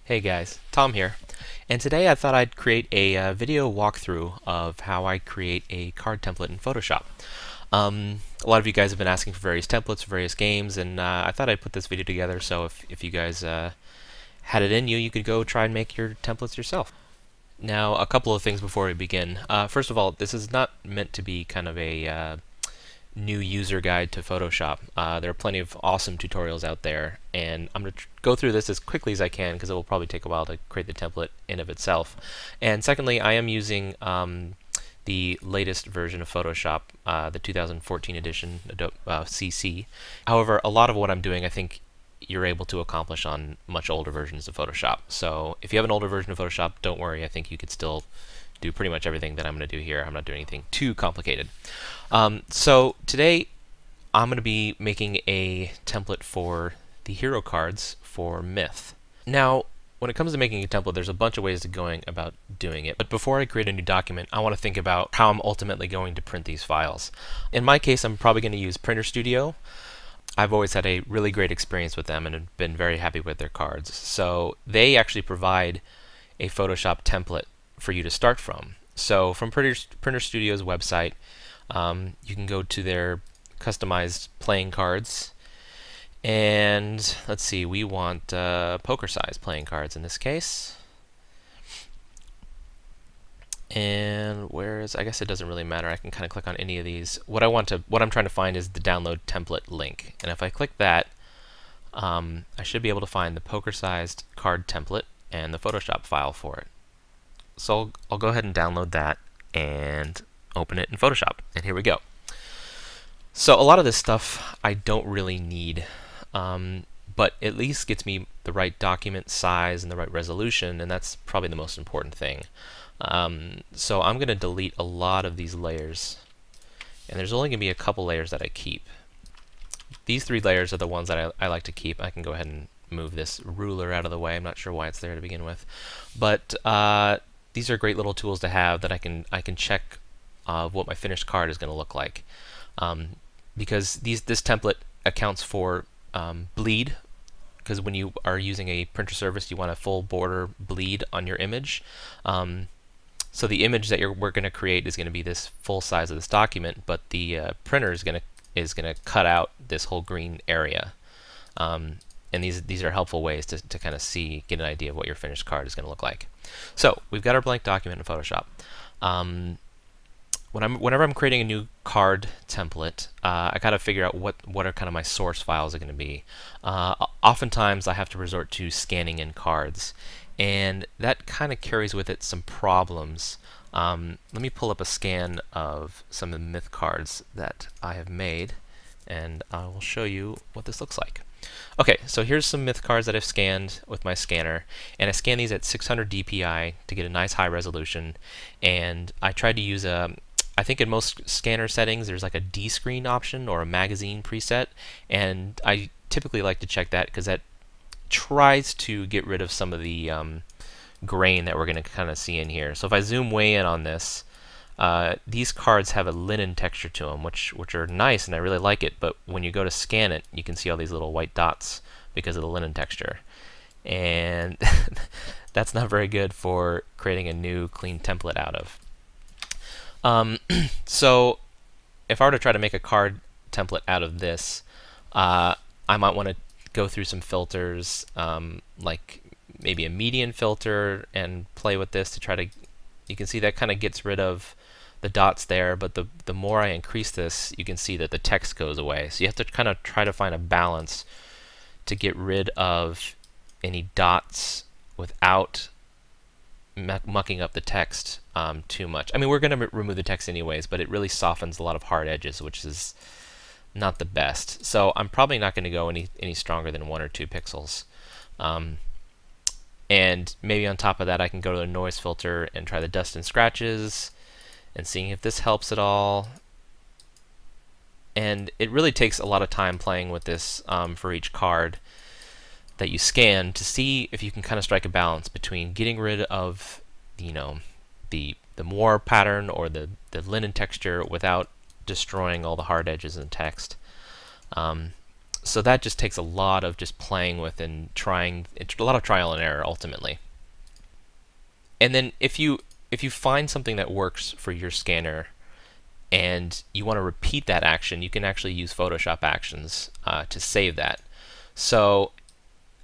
Hey guys, Tom here, and today I thought I'd create a video walkthrough of how I create a card template in Photoshop. A lot of you guys have been asking for various templates for various games, and I thought I'd put this video together so if you guys had it in you, you could go try and make your templates yourself. Now, a couple of things before we begin. First of all, this is not meant to be kind of a new user guide to Photoshop. There are plenty of awesome tutorials out there, and I'm going to go through this as quickly as I can because it will probably take a while to create the template in of itself. And secondly, I am using the latest version of Photoshop, the 2014 edition, CC. However, a lot of what I'm doing I think you're able to accomplish on much older versions of Photoshop. So if you have an older version of Photoshop, don't worry, I think you could still do pretty much everything that I'm going to do here. I'm not doing anything too complicated. So today I'm going to be making a template for the hero cards for Myth. Now, when it comes to making a template, there's a bunch of ways of going about doing it. But before I create a new document, I want to think about how I'm ultimately going to print these files. In my case, I'm probably going to use Printer Studio. I've always had a really great experience with them and have been very happy with their cards. So they actually provide a Photoshop template for you to start from. So from Printer Studio's website, you can go to their customized playing cards, and let's see, we want poker size playing cards in this case. And I guess it doesn't really matter. I can kind of click on any of these. What I'm trying to find is the download template link, and if I click that, I should be able to find the poker sized card template and the Photoshop file for it. So I'll go ahead and download that and open it in Photoshop, and here we go. So a lot of this stuff I don't really need, but at least gets me the right document size and the right resolution, and that's probably the most important thing. So I'm going to delete a lot of these layers, and there's only going to be a couple layers that I keep. These 3 layers are the ones that I like to keep. I can go ahead and move this ruler out of the way. I'm not sure why it's there to begin with, but these are great little tools to have that I can check what my finished card is going to look like, because this template accounts for bleed, because when you are using a printer service you want a full border bleed on your image. So the image that we're going to create is going to be this full size of this document, but the printer is going to cut out this whole green area. And these are helpful ways to kind of get an idea of what your finished card is going to look like. So we've got our blank document in Photoshop. Whenever I'm creating a new card template, I got to figure out what are kind of my source files are going to be. Oftentimes I have to resort to scanning in cards, and that kind of carries with it some problems. Let me pull up a scan of some of the Myth cards that I have made, and I will show you what this looks like. Okay, so here's some Myth cards that I've scanned with my scanner, and I scan these at 600 dpi to get a nice high resolution, and I tried to use I think in most scanner settings there's like a D-screen option or a magazine preset, and I typically like to check that because that tries to get rid of some of the grain that we're going to kind of see in here. So if I zoom way in on this, these cards have a linen texture to them, which are nice, and I really like it, but when you go to scan it, you can see all these little white dots because of the linen texture. And that's not very good for creating a new clean template out of. So if I were to try to make a card template out of this, I might want to go through some filters, like maybe a median filter, and play with this to try to, you can see that kind of gets rid of the dots there, but the more I increase this, you can see that the text goes away. So you have to kind of try to find a balance to get rid of any dots without mucking up the text too much. I mean, we're going to remove the text anyways, but it really softens a lot of hard edges, which is not the best. So I'm probably not going to go any stronger than 1 or 2 pixels. And maybe on top of that I can go to the noise filter and try the dust and scratches and seeing if this helps at all. And it really takes a lot of time playing with this for each card that you scan to see if you can kind of strike a balance between getting rid of, you know, the moire pattern or the linen texture without destroying all the hard edges in text. So that just takes a lot of just playing with and trying. It's a lot of trial and error ultimately. And then if you find something that works for your scanner and you want to repeat that action, you can actually use Photoshop actions to save that. So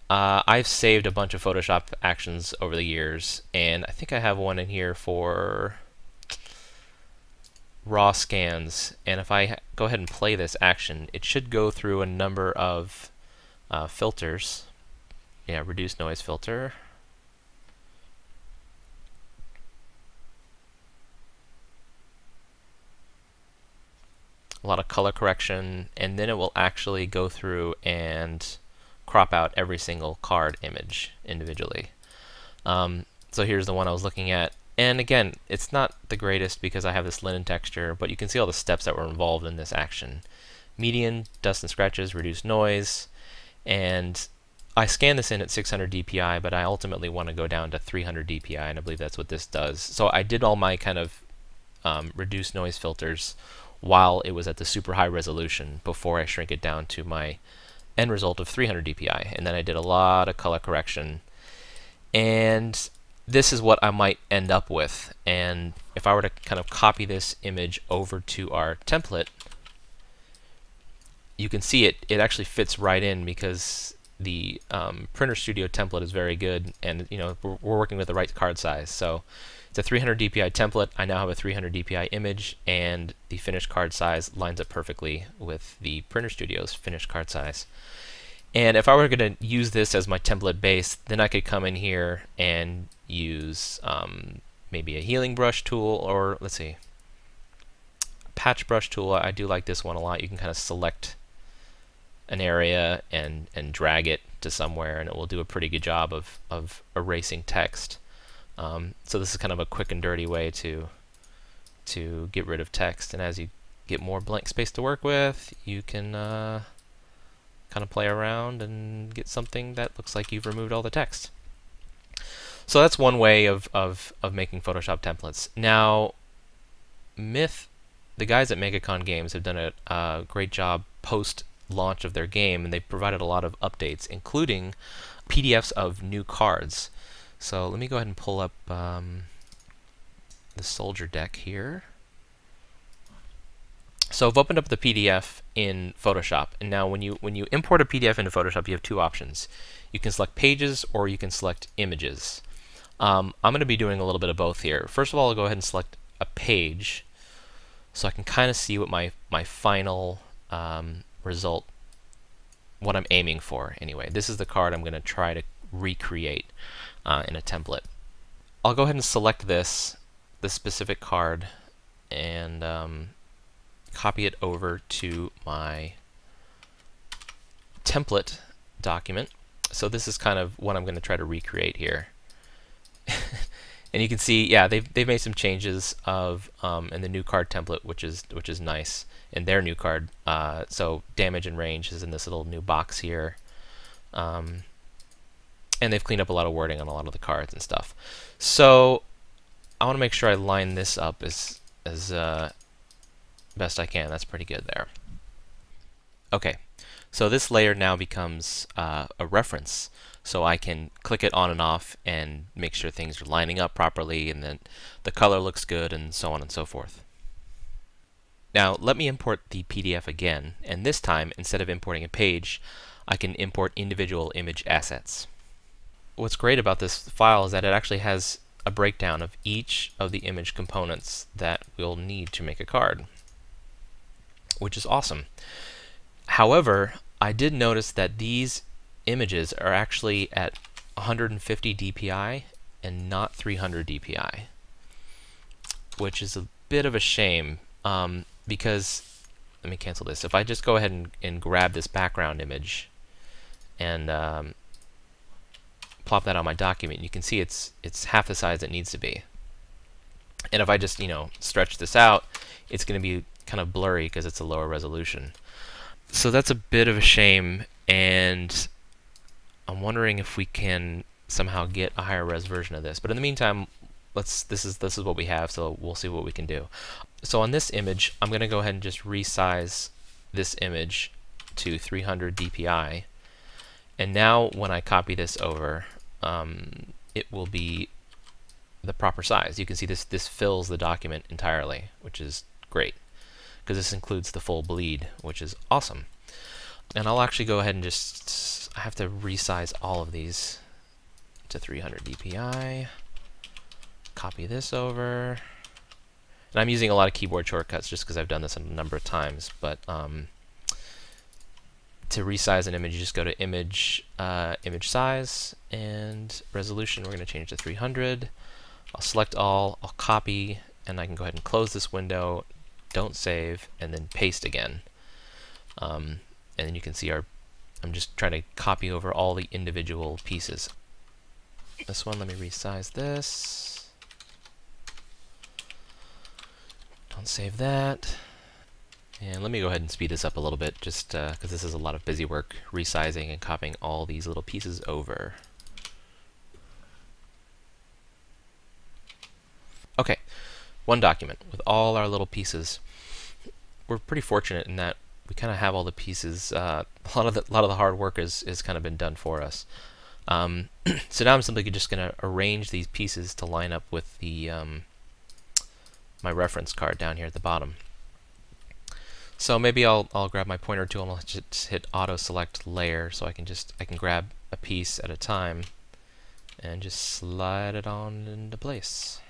I've saved a bunch of Photoshop actions over the years, and I think I have one in here for raw scans. And if I go ahead and play this action, it should go through a number of filters. Yeah, reduce noise filter. A lot of color correction, and then it will actually go through and crop out every single card image individually. So here's the one I was looking at, and again, it's not the greatest because I have this linen texture, but you can see all the steps that were involved in this action. Median, dust and scratches, reduce noise, and I scanned this in at 600 dpi, but I ultimately want to go down to 300 dpi, and I believe that's what this does. So I did all my kind of reduce noise filters while it was at the super high resolution before I shrink it down to my end result of 300 dpi, and then I did a lot of color correction, and this is what I might end up with. And if I were to kind of copy this image over to our template, you can see it actually fits right in because the Printer Studio template is very good, and we're working with the right card size. So it's a 300 dpi template. I now have a 300 dpi image, and the finished card size lines up perfectly with the Printer Studio's finished card size. And if I were going to use this as my template base, then I could come in here and use maybe a healing brush tool, or let's see, patch brush tool. I do like this one a lot. You can kind of select an area and drag it to somewhere, and it will do a pretty good job of erasing text. So this is kind of a quick and dirty way to get rid of text, and as you get more blank space to work with, you can kind of play around and get something that looks like you've removed all the text. So that's one way of making Photoshop templates. Now, Myth, the guys at MegaCon Games, have done a great job post-launch of their game, and they've provided a lot of updates, including PDFs of new cards. So let me go ahead and pull up the soldier deck here. So I've opened up the PDF in Photoshop, and now when you import a PDF into Photoshop, you have two options. You can select pages, or you can select images. I'm going to be doing a little bit of both here. First of all, I'll go ahead and select a page, so I can kind of see what my final result, what I'm aiming for. Anyway, this is the card I'm going to try to recreate in a template. I'll go ahead and select this specific card and copy it over to my template document. So this is kind of what I'm going to try to recreate here. And you can see, yeah, they've made some changes in the new card template, which is nice, in their new card. So damage and range is in this little new box here. And they've cleaned up a lot of wording on a lot of the cards and stuff. So I want to make sure I line this up as best I can. That's pretty good there. Okay, so this layer now becomes a reference, so I can click it on and off and make sure things are lining up properly, and then the color looks good, and so on and so forth. Now let me import the PDF again, and this time, instead of importing a page, I can import individual image assets. What's great about this file is that it actually has a breakdown of each of the image components that we'll need to make a card, which is awesome. However, I did notice that these images are actually at 150 dpi and not 300 dpi, which is a bit of a shame, because, let me cancel this. If I just go ahead and grab this background image and plop that on my document, you can see it's half the size it needs to be. And if I just stretch this out, it's going to be kind of blurry because it's a lower resolution. So that's a bit of a shame, and I'm wondering if we can somehow get a higher res version of this. But in the meantime, this is what we have, so we'll see what we can do. So on this image, I'm going to go ahead and just resize this image to 300 dpi, and now when I copy this over, it will be the proper size. You can see this fills the document entirely, which is great, because this includes the full bleed, which is awesome. And I'll actually go ahead and I have to resize all of these to 300 dpi. Copy this over. And I'm using a lot of keyboard shortcuts just because I've done this a number of times, but to resize an image, you just go to image, image size, and resolution, we're going to change to 300. I'll select all, I'll copy, and I can go ahead and close this window, don't save, and then paste again. And then you can see I'm just trying to copy over all the individual pieces. This one, let me resize this. Don't save that. And let me go ahead and speed this up a little bit, just because this is a lot of busy work, resizing and copying all these little pieces over. Okay, one document with all our little pieces. We're pretty fortunate in that we kind of have all the pieces. A lot of the hard work is kind of been done for us. So now I'm simply just going to arrange these pieces to line up with the my reference card down here at the bottom. So maybe I'll grab my pointer tool and I'll just hit auto select layer, so I can grab a piece at a time and just slide it on into place.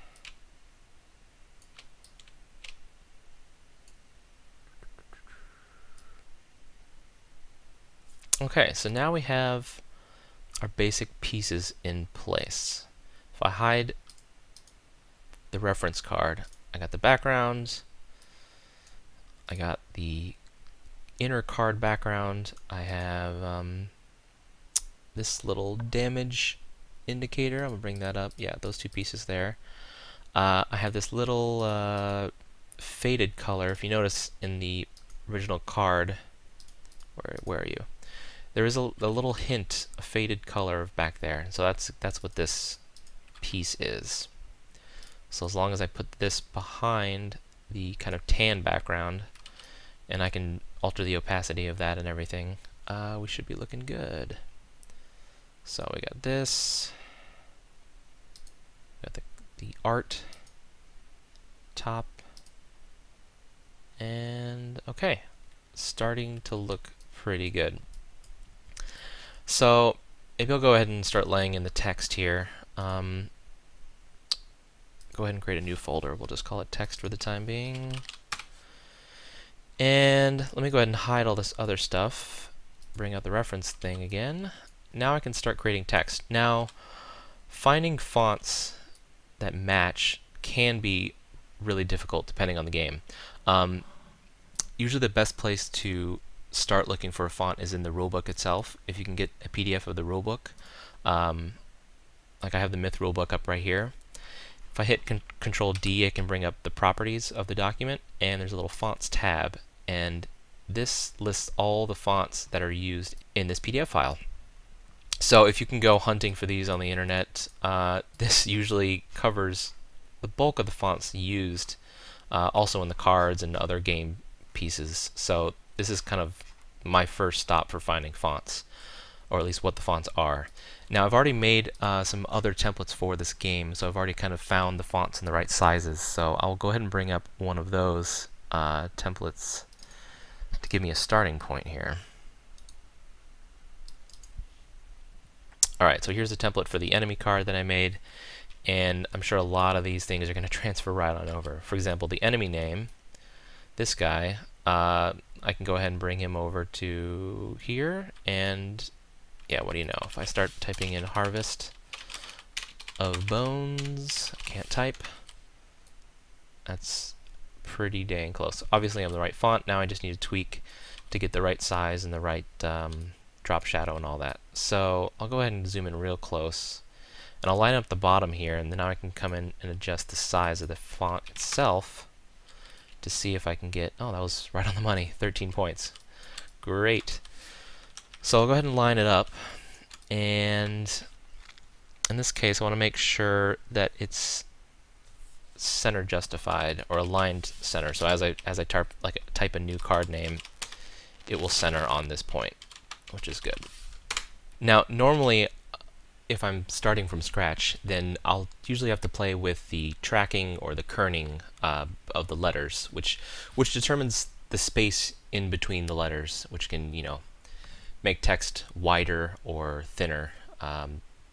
Okay, so now we have our basic pieces in place. If I hide the reference card, I got the background, I got the inner card background, I have this little damage indicator, I'm going to bring that up, yeah, those two pieces there. I have this little faded color. If you notice in the original card, where are you? There is a little hint, a faded color back there, so that's what this piece is. So as long as I put this behind the kind of tan background, and I can alter the opacity of that and everything, we should be looking good. So we got this, got the art top, and okay, starting to look pretty good. So maybe I'll go ahead and start laying in the text here. Go ahead and create a new folder. We'll just call it text for the time being. And let me go ahead and hide all this other stuff. Bring out the reference thing again. Now I can start creating text. Now, finding fonts that match can be really difficult depending on the game. Usually the best place to start looking for a font is in the rulebook itself. If you can get a PDF of the rulebook, like I have the Myth rulebook up right here. If I hit Control D, I can bring up the properties of the document, and there's a little fonts tab, and this lists all the fonts that are used in this PDF file. So if you can go hunting for these on the internet, this usually covers the bulk of the fonts used, also in the cards and other game pieces. So this is kind of my first stop for finding fonts, or at least what the fonts are. Now I've already made some other templates for this game, so I've already kind of found the fonts in the right sizes. So I'll go ahead and bring up one of those templates to give me a starting point here. Alright, so here's a template for the enemy card that I made, and I'm sure a lot of these things are going to transfer right on over. For example, the enemy name, this guy, I can go ahead and bring him over to here, and yeah, what do you know? If I start typing in harvest of bones, I can't type. That's pretty dang close. Obviously I'm the right font, now I just need to tweak to get the right size and the right drop shadow and all that. So I'll go ahead and zoom in real close, and I'll line up the bottom here, and then now I can come in and adjust the size of the font itself to see if I can get, oh, that was right on the money, 13 points. Great. So I'll go ahead and line it up, and in this case I want to make sure that it's center justified, or aligned center. So as I type a new card name, it will center on this point, which is good. Now, normally, if I'm starting from scratch, then I'll usually have to play with the tracking or the kerning of the letters, which determines the space in between the letters, which can, you know, make text wider or thinner.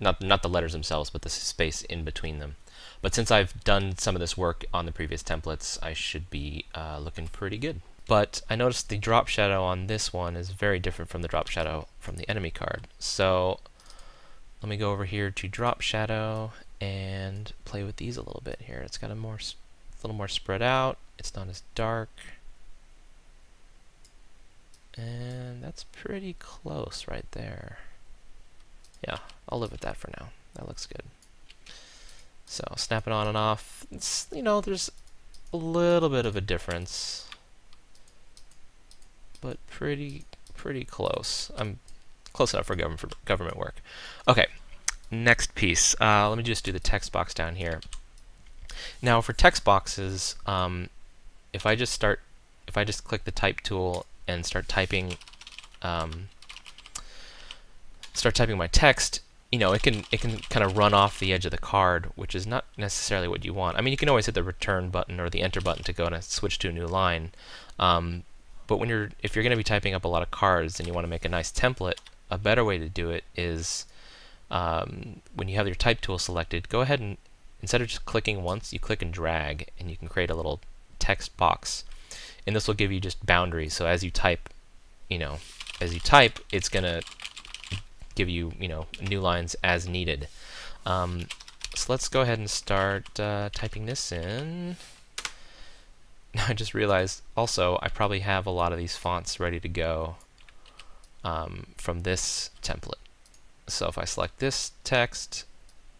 Not the letters themselves, but the space in between them. But since I've done some of this work on the previous templates, I should be looking pretty good. But I noticed the drop shadow on this one is very different from the drop shadow from the enemy card. So let me go over here to drop shadow and play with these a little bit here. It's got a little more spread out. It's not as dark. And that's pretty close right there. Yeah, I'll live with that for now. That looks good. So snap it on and off. It's, you know, there's a little bit of a difference, but pretty close. I'm close enough for government work. Okay, next piece. Let me just do the text box down here. Now for text boxes, if I just click the type tool and start typing my text, you know, it can kind of run off the edge of the card, which is not necessarily what you want. I mean, you can always hit the return button or the enter button to go and switch to a new line. But if you're going to be typing up a lot of cards and you want to make a nice template, a better way to do it is when you have your type tool selected, go ahead and instead of just clicking once, you click and drag, and you can create a little text box. And this will give you just boundaries. So as you type, it's going to give you, new lines as needed. So let's go ahead and start typing this in. Now I just realized also I probably have a lot of these fonts ready to go from this template. So if I select this text,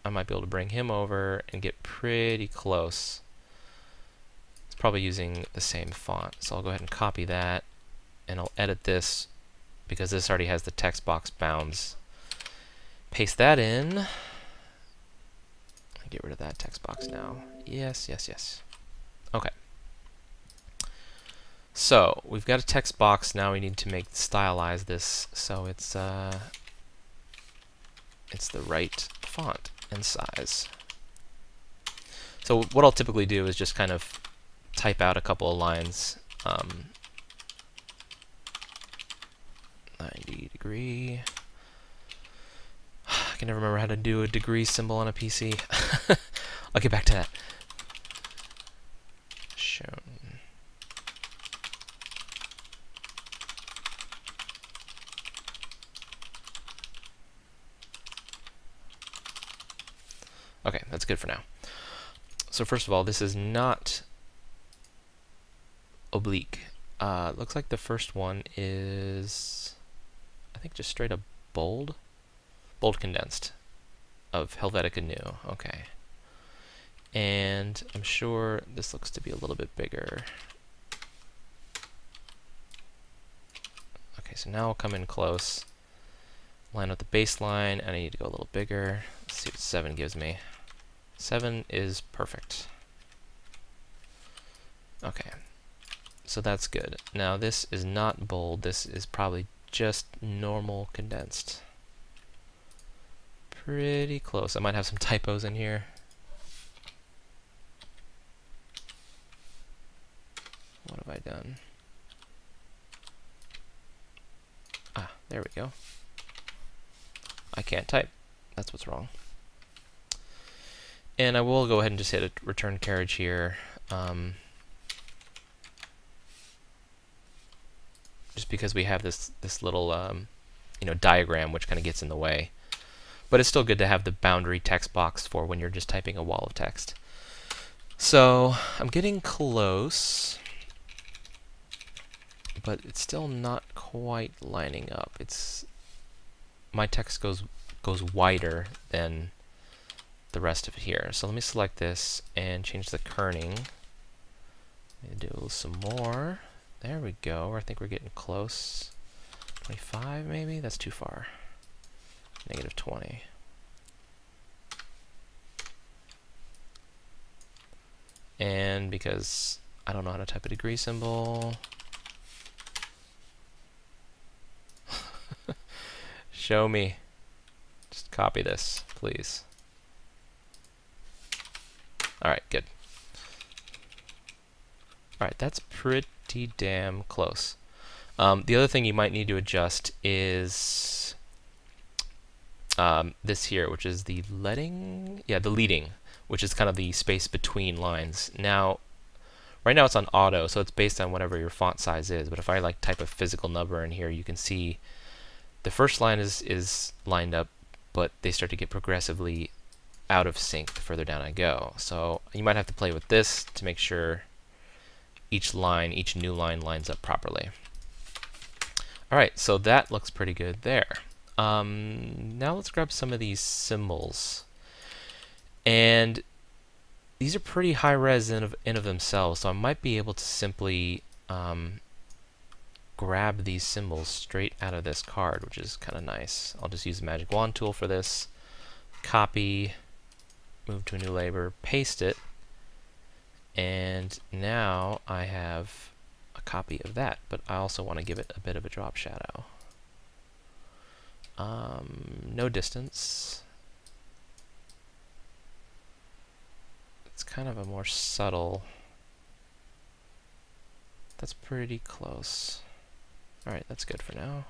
I might be able to bring him over and get pretty close. It's probably using the same font. So I'll go ahead and copy that, and I'll edit this because this already has the text box bounds. Paste that in. Get rid of that text box now. Yes, yes, yes. Okay. So we've got a text box. Now we need to stylize this so it's the right font and size. So what I'll typically do is just kind of type out a couple of lines. 90 degree. I can never remember how to do a degree symbol on a PC. I'll get back to that. Shown. Okay, that's good for now. So first of all, this is not oblique. Looks like the first one is, I think, just straight up bold. Bold condensed of Helvetica New. Okay. And I'm sure this looks to be a little bit bigger. Okay, so now I'll come in close, line up the baseline, and I need to go a little bigger. Let's see what 7 gives me. 7 is perfect. Okay, so that's good. Now this is not bold. This is probably just normal condensed. Pretty close. I might have some typos in here. What have I done? Ah, there we go. I can't type. That's what's wrong. And I will go ahead and just hit a return carriage here. Just because we have this little diagram which kind of gets in the way. But it's still good to have the boundary text box for when you're just typing a wall of text. So I'm getting close, but it's still not quite lining up. My text goes wider than the rest of it here. So let me select this and change the kerning. Do some more. There we go. I think we're getting close. 25 maybe? That's too far. -20. And because I don't know how to type a degree symbol, Show me. Just copy this, please. Alright, good. Alright, that's pretty damn close. The other thing you might need to adjust is this here, which is the leading, which is kind of the space between lines. Now, right now it's on auto, so it's based on whatever your font size is, but if I like type a physical number in here, you can see the first line is lined up, but they start to get progressively out of sync the further down I go. So you might have to play with this to make sure each new line lines up properly. Alright, so that looks pretty good there. Now let's grab some of these symbols. And these are pretty high res in of themselves, so I might be able to simply grab these symbols straight out of this card, which is kind of nice. I'll just use the magic wand tool for this. Copy, move to a new layer, paste it, and now I have a copy of that, but I also want to give it a bit of a drop shadow. No distance. It's kind of a more subtle. That's pretty close. Alright, that's good for now.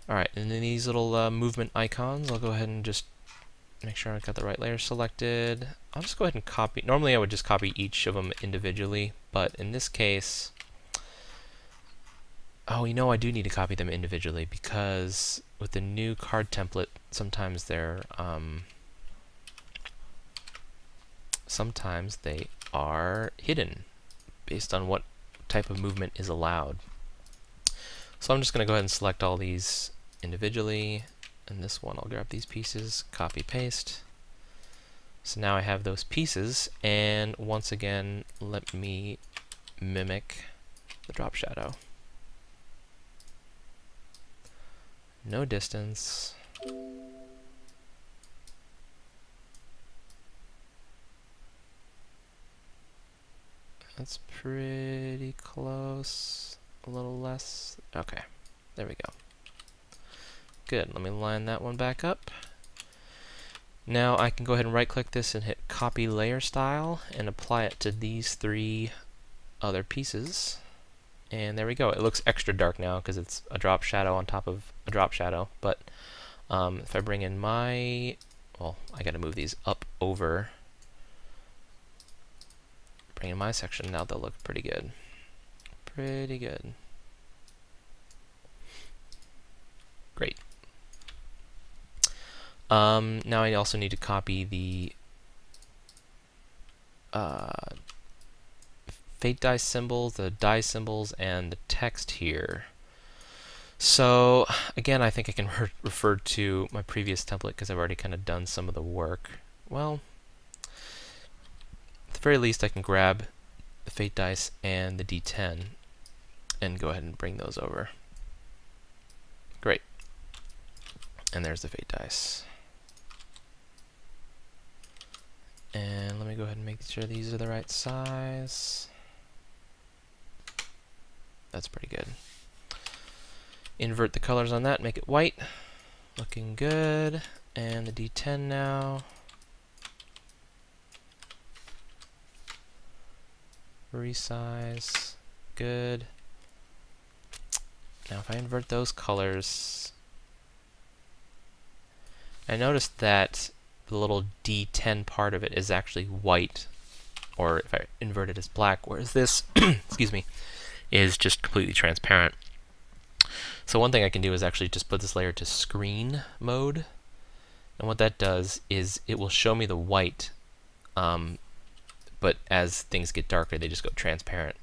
Alright, and then these little movement icons, I'll go ahead and just make sure I've got the right layer selected. I'll just go ahead and copy. Normally I would just copy each of them individually, but in this case, oh, you know, I do need to copy them individually because with the new card template, sometimes they are hidden based on what type of movement is allowed. So I'm just going to go ahead and select all these individually, and this one I'll grab these pieces, copy, paste. So now I have those pieces, and once again, let me mimic the drop shadow. No distance. That's pretty close. A little less. Okay, there we go. Good. Let me line that one back up. Now I can go ahead and right click this and hit copy layer style and apply it to these three other pieces. And there we go. It looks extra dark now because it's a drop shadow on top of a drop shadow. But if I bring in my, well, I got to move these up over. Bring in my section, now they'll look pretty good. Pretty good. Great. Now I also need to copy the fate dice symbols, the die symbols, and the text here. So again, I think I can refer to my previous template because I've already kind of done some of the work. Well, at the very least, I can grab the fate dice and the D10 and go ahead and bring those over. Great. And there's the fate dice. And let me go ahead and make sure these are the right size. That's pretty good. Invert the colors on that, make it white. Looking good. And the D10 now. Resize. Good. Now if I invert those colors, I noticed that the little D10 part of it is actually white, or if I invert it as black, whereas this, excuse me, is just completely transparent. So one thing I can do is actually just put this layer to screen mode, and what that does is it will show me the white, but as things get darker they just go transparent.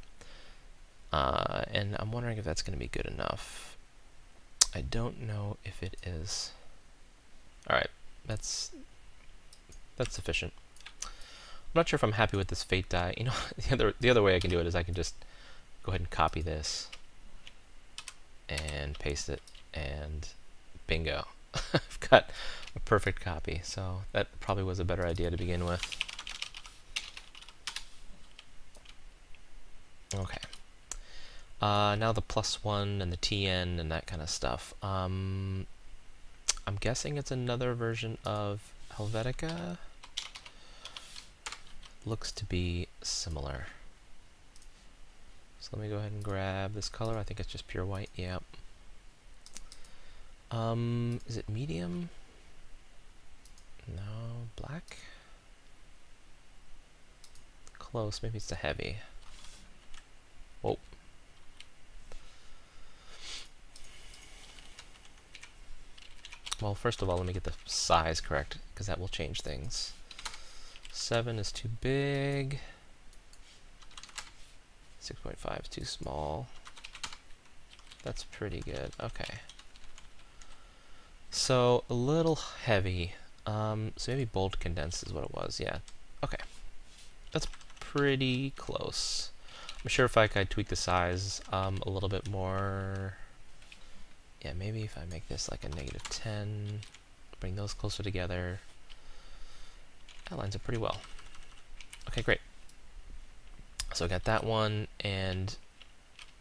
And I'm wondering if that's going to be good enough. I don't know if it is. Alright, that's sufficient. I'm not sure if I'm happy with this fate die. You know, the other way I can do it is I can just go ahead and copy this and paste it, and bingo. I've got a perfect copy. So that probably was a better idea to begin with. Okay. Now the +1 and the TN and that kind of stuff. I'm guessing it's another version of Helvetica. Looks to be similar. So let me go ahead and grab this color. I think it's just pure white. Yep. Is it medium? No, black? Close. Maybe it's the heavy. Whoa. Well, first of all, let me get the size correct, because that will change things. 7 is too big. 6.5 is too small. That's pretty good. Okay. So, a little heavy. So maybe bold condensed is what it was. Yeah. Okay. That's pretty close. I'm sure if I could tweak the size a little bit more. Yeah, maybe if I make this like a -10, bring those closer together. That lines up pretty well. Okay, great. So I got that one, and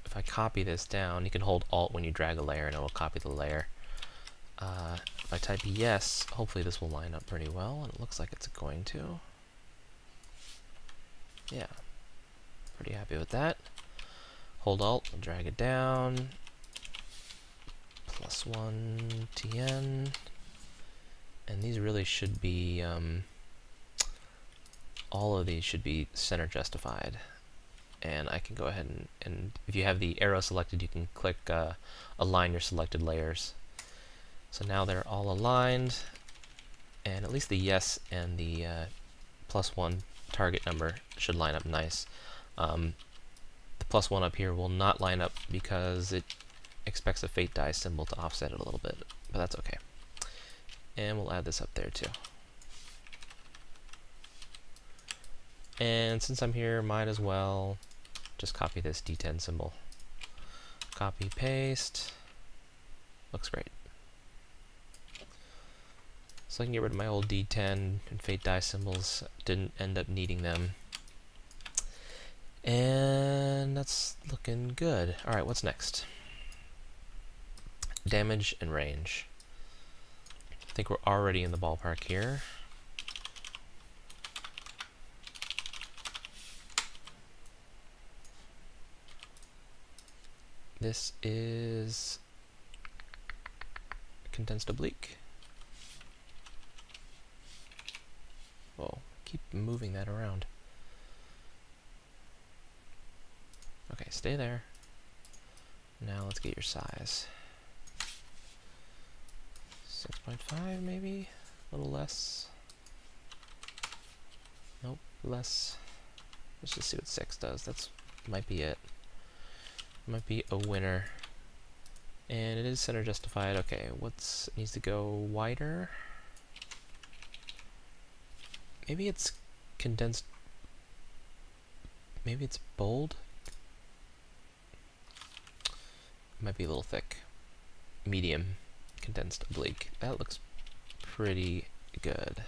if I copy this down, you can hold Alt when you drag a layer and it will copy the layer. If I type yes, hopefully this will line up pretty well, and it looks like it's going to. Yeah, pretty happy with that. Hold Alt, and drag it down. +1 TN, and these really should be, all of these should be center justified. And I can go ahead and if you have the arrow selected, you can click align your selected layers. So now they're all aligned, and at least the yes and the +1 target number should line up nice. The +1 up here will not line up because it expects a fate die symbol to offset it a little bit, but that's okay. And we'll add this up there too. And since I'm here, might as well just copy this D10 symbol. Copy, paste. Looks great. So I can get rid of my old D10 and fate die symbols. Didn't end up needing them. And that's looking good. Alright, what's next? Damage and range. I think we're already in the ballpark here. This is condensed oblique. Whoa, keep moving that around. Okay, stay there. Now let's get your size. 6.5 maybe? A little less. Nope, less. Let's just see what 6 does. That's might be it. Might be a winner. And it is center justified. Okay, what's needs to go wider? Maybe it's condensed. Maybe it's bold. Might be a little thick. Medium condensed oblique. That looks pretty good.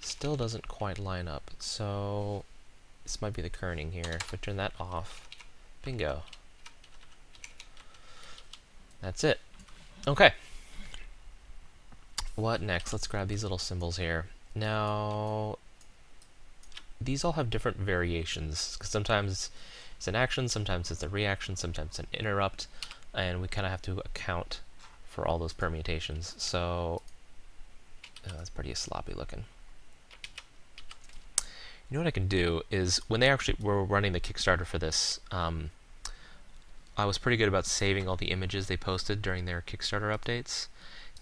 Still doesn't quite line up, so this might be the kerning here. If I turn that off, bingo. That's it. Okay. What next? Let's grab these little symbols here. Now, these all have different variations, because sometimes it's an action, sometimes it's a reaction, sometimes it's an interrupt, and we kind of have to account for all those permutations. So, that's pretty sloppy looking. You know what I can do is, when they actually were running the Kickstarter for this, I was pretty good about saving all the images they posted during their Kickstarter updates,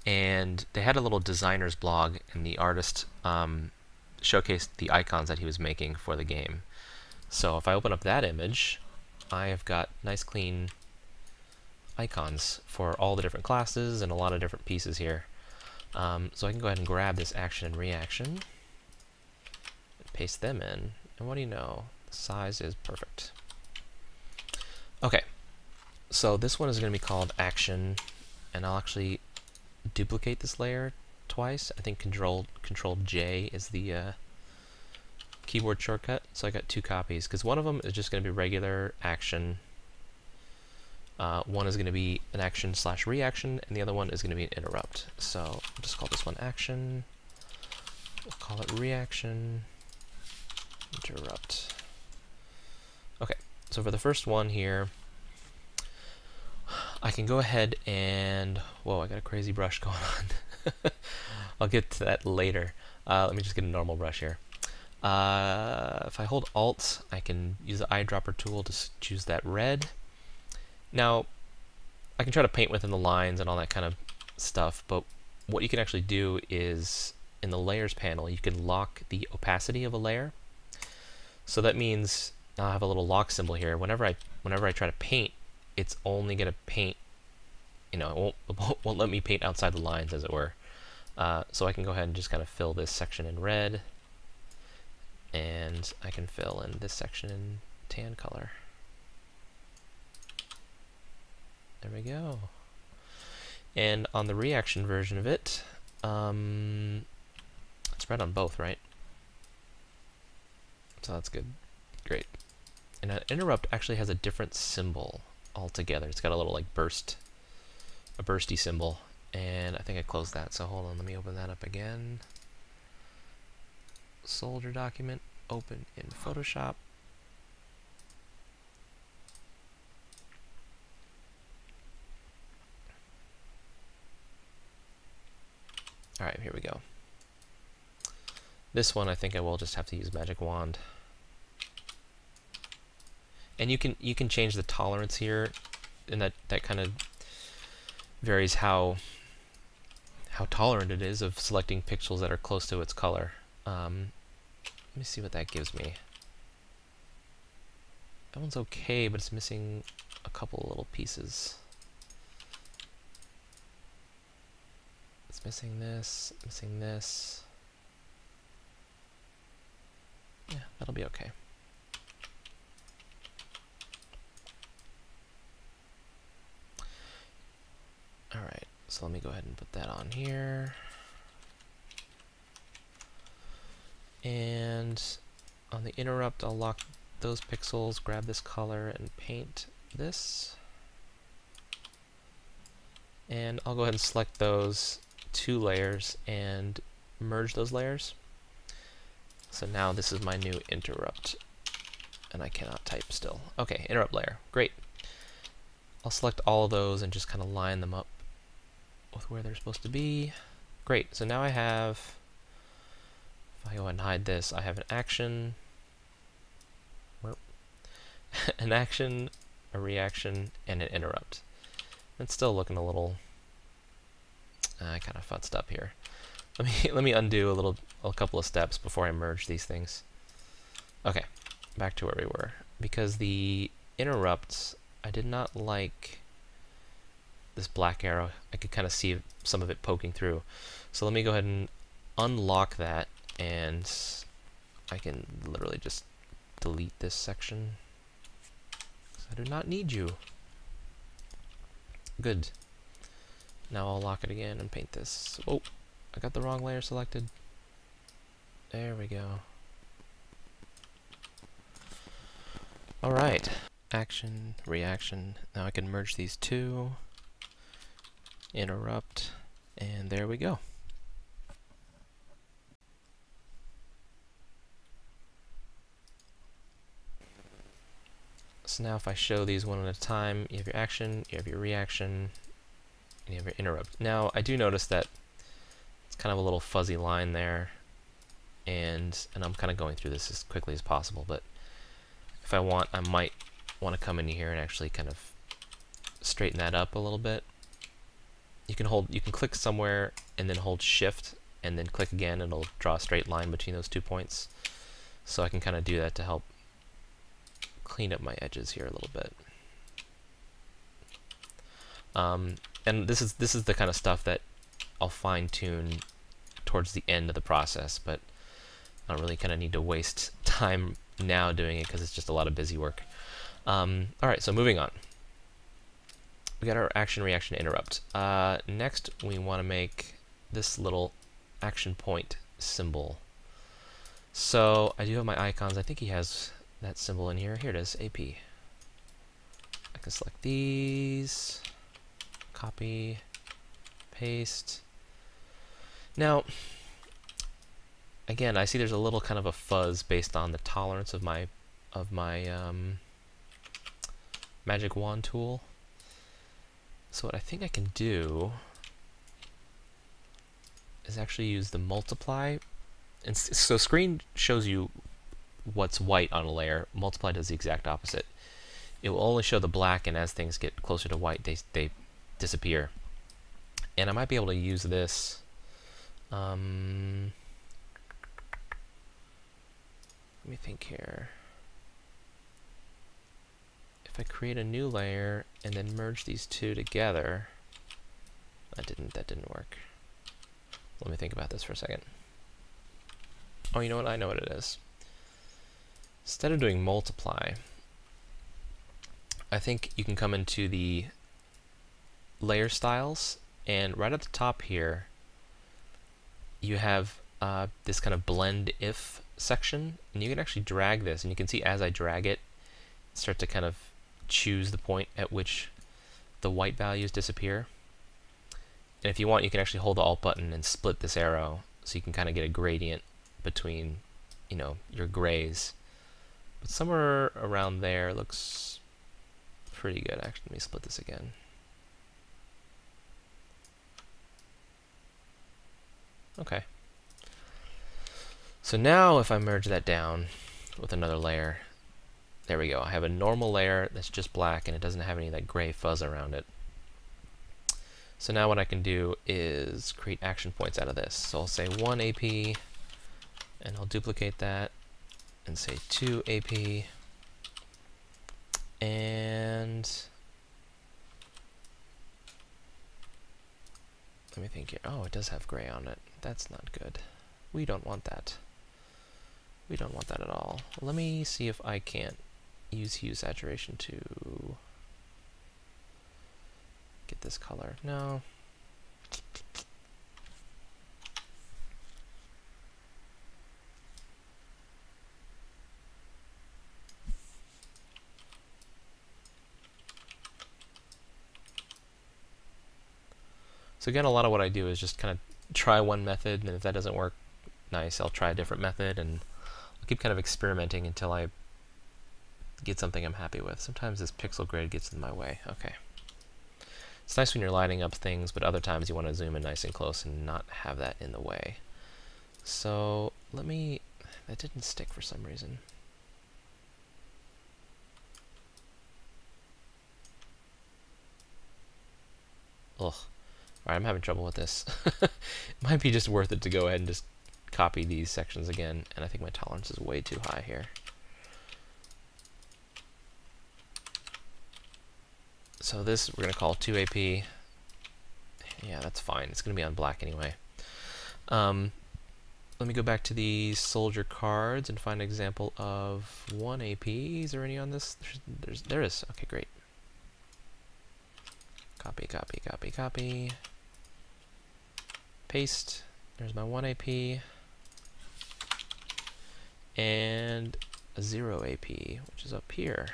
and they had a little designer's blog, and the artist showcased the icons that he was making for the game. So if I open up that image, I have got nice clean icons for all the different classes and a lot of different pieces here. So I can go ahead and grab this action and reaction, and paste them in, and what do you know? The size is perfect. Okay, so this one is going to be called action, and I'll actually duplicate this layer twice. I think Control J is the keyboard shortcut, so I got 2 copies, because one of them is just going to be regular action. One is going to be an action slash reaction, and the other one is going to be an interrupt. So I'll just call this one action. We'll call it reaction, interrupt. Okay, so for the first one here, I can go ahead and, whoa, I got a crazy brush going on. I'll get to that later. Let me just get a normal brush here. If I hold Alt, I can use the eyedropper tool to choose that red. Now, I can try to paint within the lines and all that kind of stuff, but what you can actually do is, in the Layers panel, you can lock the opacity of a layer. So that means I'll have a little lock symbol here. Whenever I try to paint, it's only going to paint, you know, it won't let me paint outside the lines, as it were. So I can go ahead and just kind of fill this section in red, and I can fill in this section in tan color. There we go. And on the reaction version of it, it's red on both, right? So that's good. Great. And an interrupt actually has a different symbol altogether. It's got a little like a bursty symbol. And I think I closed that, so hold on, let me open that up again. Soldier document, open in Photoshop. Alright, here we go. This one I think I will just have to use Magic Wand. And you can change the tolerance here, and that kind of varies how tolerant it is of selecting pixels that are close to its color. Let me see what that gives me. That one's okay, but it's missing a couple of little pieces. It's missing this, missing this. Yeah, that'll be okay. Alright, so let me go ahead and put that on here. And on the interrupt, I'll lock those pixels, grab this color, and paint this. And I'll go ahead and select those 2 layers and merge those layers. So now this is my new interrupt. And I cannot type still. Okay, interrupt layer. Great. I'll select all of those and just kind of line them up with where they're supposed to be. Great. So now I have, if I go ahead and hide this, I have an action, an action, a reaction, and an interrupt. It's still looking a little kind of futzed up here. Let me undo a couple of steps before I merge these things. Okay, back to where we were. Because the interrupts, I did not like this black arrow. I could kind of see some of it poking through. So let me go ahead and unlock that, and I can literally just delete this section. I do not need you. Good. Now I'll lock it again and paint this. Oh, I got the wrong layer selected. There we go. Alright. Action, reaction. Now I can merge these 2. Interrupt. And there we go. So now if I show these one at a time, you have your action, you have your reaction, and you have your interrupt. Now I do notice that it's kind of a little fuzzy line there, and I'm kind of going through this as quickly as possible, but if I want, I might want to come in here and actually kind of straighten that up a little bit. You can click somewhere and then hold Shift and then click again, and it'll draw a straight line between those 2 points. So I can kind of do that to help clean up my edges here a little bit. And this is the kind of stuff that I'll fine-tune towards the end of the process, but I don't really kind of need to waste time now doing it because it's just a lot of busy work. Alright, so moving on. We got our action, reaction, interrupt. Next, we want to make this little action point symbol. So I do have my icons. I think he has that symbol in here. Here it is, AP. I can select these, copy, paste. Now, again, I see there's a little kind of a fuzz based on the tolerance of my magic wand tool. So what I think I can do is actually use the multiply. And so screen shows you what's white on a layer. Multiply does the exact opposite. It will only show the black, and as things get closer to white, they disappear. And I might be able to use this. Let me think here. If I create a new layer and then merge these two together, that didn't work. Let me think about this for a second. Oh, you know what? I know what it is. Instead of doing multiply, I think you can come into the layer styles, and right at the top here, you have this kind of blend if section, and you can actually drag this, and you can see as I drag it, start to kind of choose the point at which the white values disappear. And if you want, you can actually hold the Alt button and split this arrow, so you can kind of get a gradient between, you know, your grays. But somewhere around there looks pretty good. Actually, let me split this again. Okay. So now if I merge that down with another layer, there we go. I have a normal layer that's just black and it doesn't have any of that gray fuzz around it. So now what I can do is create action points out of this. So I'll say 1 AP, and I'll duplicate that, and say 2 AP, and let me think here. Oh, it does have gray on it. That's not good. We don't want that. We don't want that at all. Let me see if I can't use hue saturation to get this color. No. So again, a lot of what I do is just kind of try one method, and if that doesn't work, nice, I'll try a different method, and I'll keep kind of experimenting until I get something I'm happy with. Sometimes this pixel grid gets in my way. Okay. It's nice when you're lining up things, but other times you want to zoom in nice and close and not have that in the way. So let me, that didn't stick for some reason. Ugh. Alright, I'm having trouble with this. It might be just worth it to go ahead and just copy these sections again, and I think my tolerance is way too high here. So this we're going to call 2AP. Yeah, that's fine. It's going to be on black anyway. Let me go back to the soldier cards and find an example of 1 AP. Is there any on this? There is. Okay, great. Copy, copy, copy, copy. Paste. There's my 1 AP. And a 0 AP, which is up here.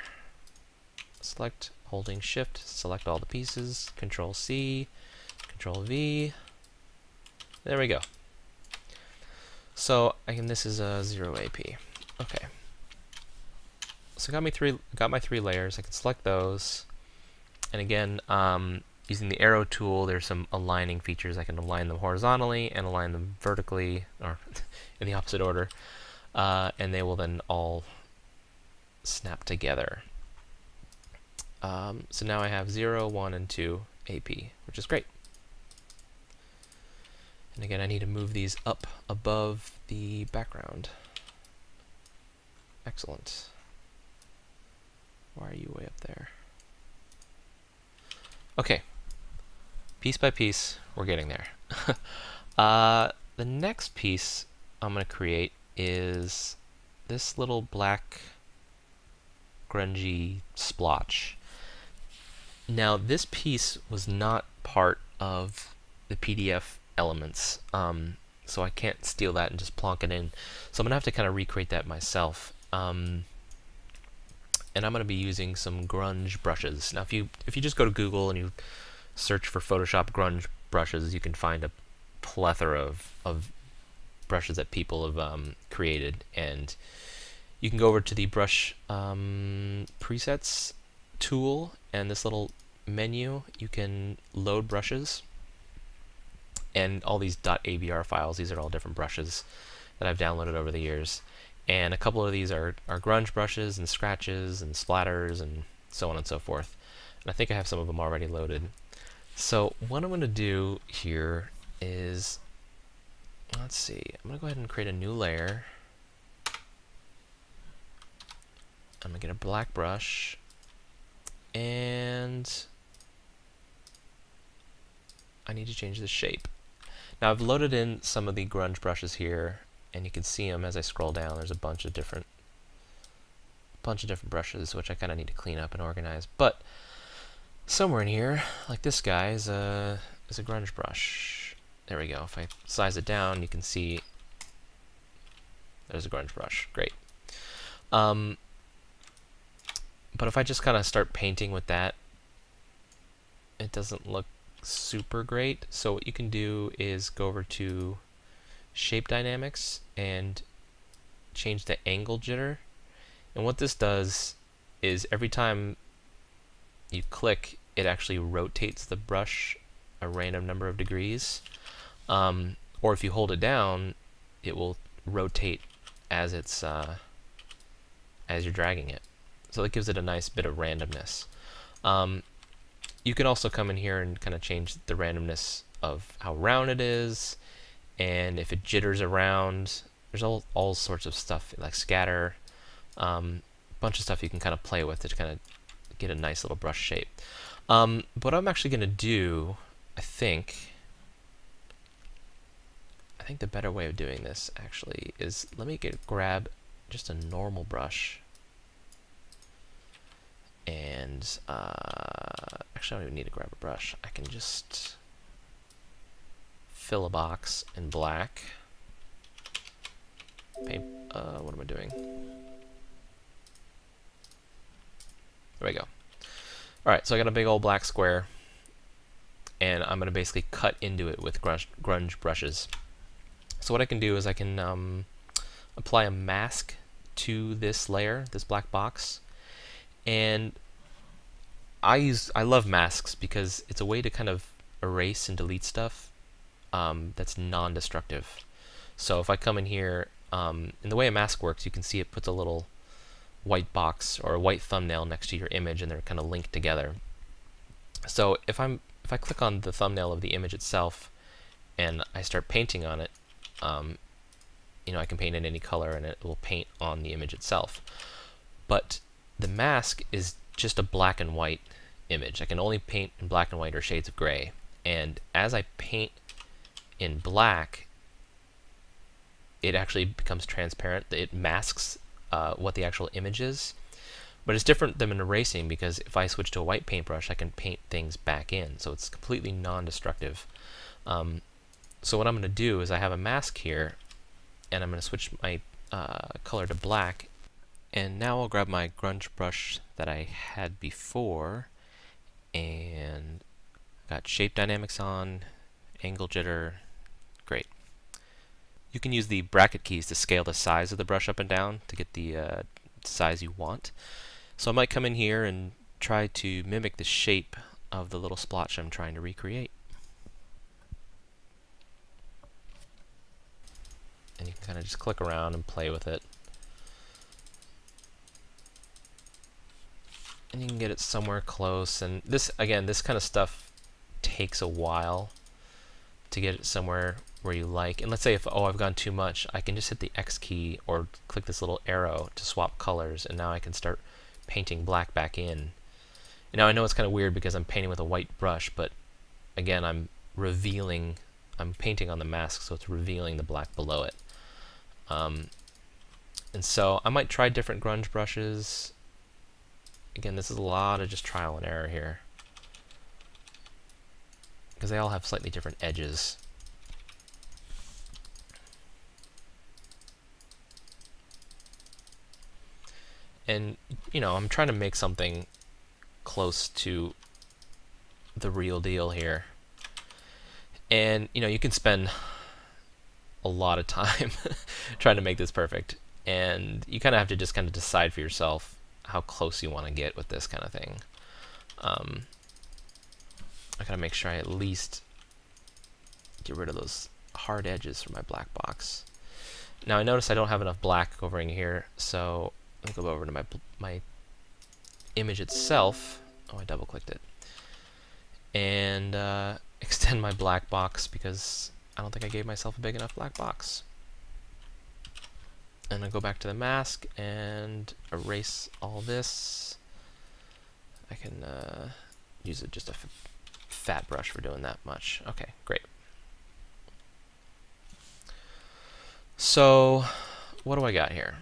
Select, holding shift, select all the pieces, Control C, Control V. There we go. So again, this is a 0 AP. Okay. So got my three layers. I can select those, and again, using the arrow tool, there's some aligning features. I can align them horizontally and align them vertically, or in the opposite order, and they will then all snap together. So now I have 0, 1, and 2 AP, which is great. And again, I need to move these up above the background. Excellent. Why are you way up there? Okay. Piece by piece, we're getting there. The next piece I'm going to create is this little black grungy splotch. Now, this piece was not part of the PDF elements. so I can't steal that and just plonk it in. So I'm gonna have to kind of recreate that myself. And I'm gonna be using some grunge brushes. Now, if you just go to Google and you search for Photoshop grunge brushes, you can find a plethora of brushes that people have created, and you can go over to the brush presets tool, and this little menu, you can load brushes, and all these .avr files, these are all different brushes that I've downloaded over the years, and a couple of these are grunge brushes and scratches and splatters and so on and so forth, and I think I have some of them already loaded. So what I'm going to do here is, let's see, I'm going to go ahead and create a new layer. I'm going to get a black brush, and I need to change the shape. Now I've loaded in some of the grunge brushes here, and you can see them as I scroll down. There's a bunch of different brushes, which I kind of need to clean up and organize. But somewhere in here, like this guy, is a grunge brush. There we go. If I size it down, you can see there's a grunge brush. Great. But if I just kind of start painting with that, it doesn't look super great. So what you can do is go over to Shape Dynamics and change the angle jitter. And what this does is every time you click, it actually rotates the brush a random number of degrees. Or if you hold it down, it will rotate as it's as you're dragging it. So it gives it a nice bit of randomness. You can also come in here and kind of change the randomness of how round it is, and if it jitters around. There's all sorts of stuff like scatter, bunch of stuff you can kind of play with to kind of get a nice little brush shape. What I'm actually going to do, I think the better way of doing this actually is, let me grab just a normal brush. And actually, I don't even need to grab a brush. I can just fill a box in black. Paint. What am I doing? There we go. All right, so I got a big old black square, and I'm going to basically cut into it with grunge brushes. So what I can do is I can apply a mask to this layer, this black box. And I love masks because it's a way to kind of erase and delete stuff that's non-destructive. So if I come in here, and the way a mask works, you can see it puts a little white box or a white thumbnail next to your image, and they're kind of linked together. So if I click on the thumbnail of the image itself and I start painting on it, you know, I can paint in any color and it will paint on the image itself. But the mask is just a black and white image. I can only paint in black and white or shades of gray. And as I paint in black, it actually becomes transparent. It masks what the actual image is. But it's different than erasing, because if I switch to a white paintbrush, I can paint things back in. So it's completely non-destructive. So what I'm going to do is I have a mask here, and I'm going to switch my color to black. And now I'll grab my grunge brush that I had before, and got shape dynamics on, angle jitter. Great. You can use the bracket keys to scale the size of the brush up and down to get the size you want. So I might come in here and try to mimic the shape of the little splotch I'm trying to recreate. And you can kind of just click around and play with it. And you can get it somewhere close. And this, again, this kind of stuff takes a while to get it somewhere where you like. And let's say if, oh, I've gone too much, I can just hit the X key or click this little arrow to swap colors, and now I can start painting black back in. And now I know it's kind of weird because I'm painting with a white brush, but again, I'm painting on the mask, so it's revealing the black below it. And so I might try different grunge brushes. Again, this is a lot of just trial and error here, because they all have slightly different edges. And I'm trying to make something close to the real deal here. And you can spend a lot of time trying to make this perfect, and you kind of have to just kind of decide for yourself how close you want to get with this kind of thing. I gotta make sure I at least get rid of those hard edges from my black box. Now I notice I don't have enough black over in here, so let me go over to my image itself. Oh, I double clicked it. And extend my black box because I don't think I gave myself a big enough black box. And I'll go back to the mask and erase all this. I can use just a fat brush for doing that much. Okay, great. So what do I got here?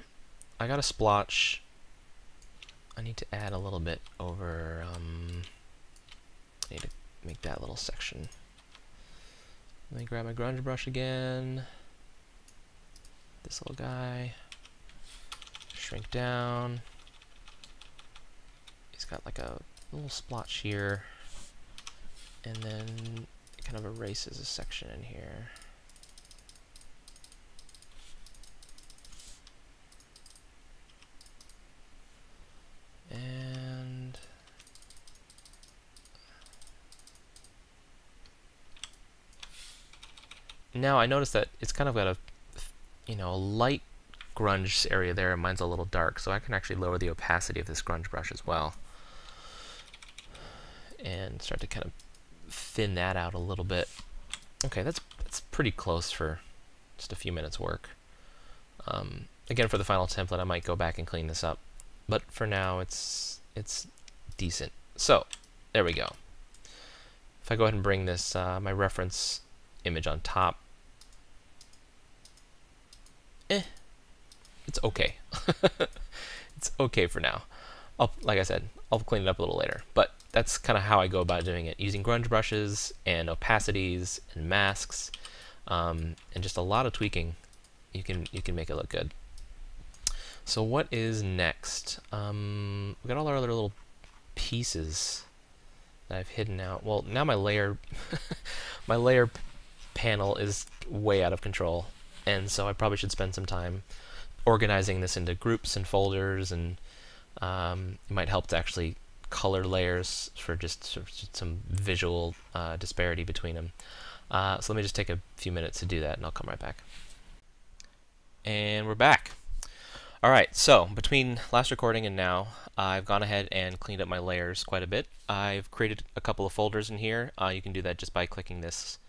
I got a splotch. I need to add a little bit over. I need to make that little section. Let me grab my grunge brush again. This little guy. Shrink down. He's got like a little splotch here. And then it kind of erases a section in here. And now I notice that it's kind of got a light grunge area there, and mine's a little dark, so I can actually lower the opacity of this grunge brush as well and start to kind of thin that out a little bit. Okay, that's pretty close for just a few minutes work. Again, for the final template I might go back and clean this up, but for now it's decent. So there we go. If I go ahead and bring this my reference image on top, it's okay. It's okay for now. Like I said, I'll clean it up a little later, but that's kind of how I go about doing it, using grunge brushes and opacities and masks, and just a lot of tweaking. You can make it look good. So what is next? We got all our other little pieces that I've hidden out. Well, now my layer my layer panel is way out of control, and so I probably should spend some time organizing this into groups and folders, and it might help to actually color layers for just some visual disparity between them. So let me just take a few minutes to do that, and I'll come right back. And we're back. Alright, so between last recording and now, I've gone ahead and cleaned up my layers quite a bit. I've created a couple of folders in here. You can do that just by clicking this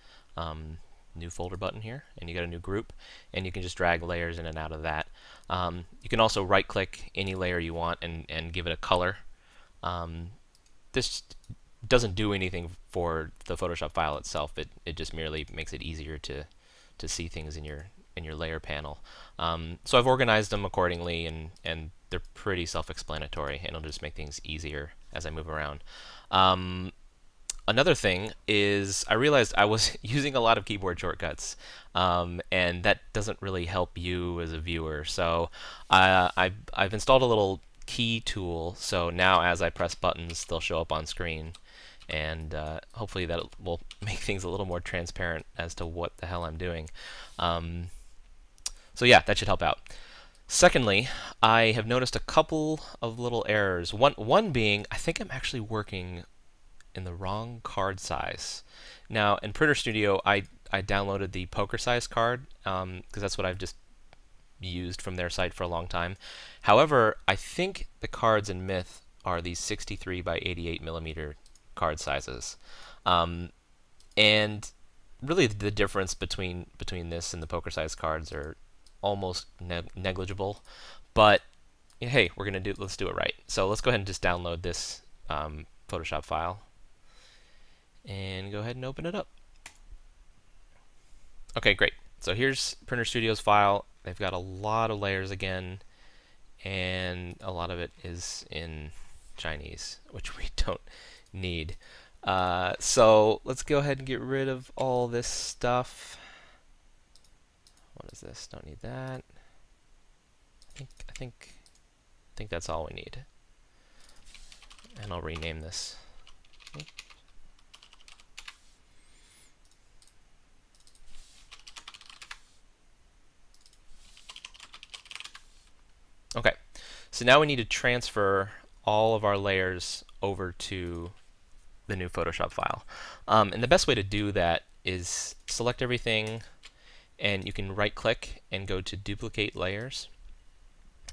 new folder button here, and you got a new group, and you can just drag layers in and out of that. You can also right click any layer you want and give it a color. This doesn't do anything for the Photoshop file itself. It just merely makes it easier to see things in your layer panel. So I've organized them accordingly, and they're pretty self-explanatory, and it'll just make things easier as I move around. Another thing is I realized I was using a lot of keyboard shortcuts, and that doesn't really help you as a viewer. So I've installed a little key tool, so now as I press buttons they'll show up on screen, and hopefully that will make things a little more transparent as to what the hell I'm doing. So yeah, that should help out. Secondly, I have noticed a couple of little errors. One being, I think I'm actually working in the wrong card size. Now in Printer Studio I downloaded the poker size card because that's what I've just used from their site for a long time. However, I think the cards in Myth are these 63 by 88 millimeter card sizes, and really the difference between this and the poker size cards are almost negligible. But hey, let's do it right. So let's go ahead and just download this Photoshop file and go ahead and open it up. Okay, great. So here's Printer Studio's file. They've got a lot of layers again, and a lot of it is in Chinese, which we don't need. So let's go ahead and get rid of all this stuff. What is this? Don't need that. I think think that's all we need. And I'll rename this. Okay, so now we need to transfer all of our layers over to the new Photoshop file. And the best way to do that is select everything, and you can right click and go to duplicate layers,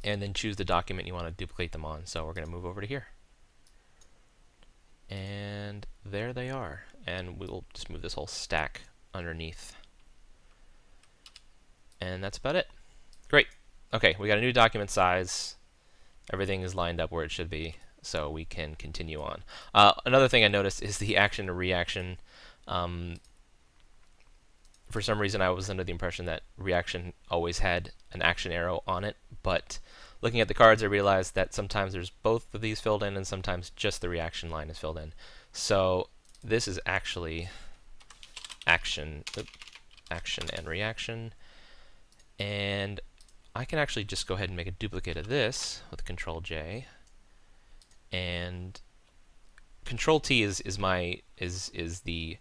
and then choose the document you want to duplicate them on. So we're going to move over to here. And there they are. And we'll just move this whole stack underneath. And that's about it. Great. Okay, we got a new document size. Everything is lined up where it should be, so we can continue on. Another thing I noticed is the action to reaction. For some reason, I was under the impression that reaction always had an action arrow on it, but looking at the cards, I realized that sometimes there's both of these filled in, and sometimes just the reaction line is filled in. So this is actually action and reaction, and I can actually just go ahead and make a duplicate of this with Control J, and Control T is the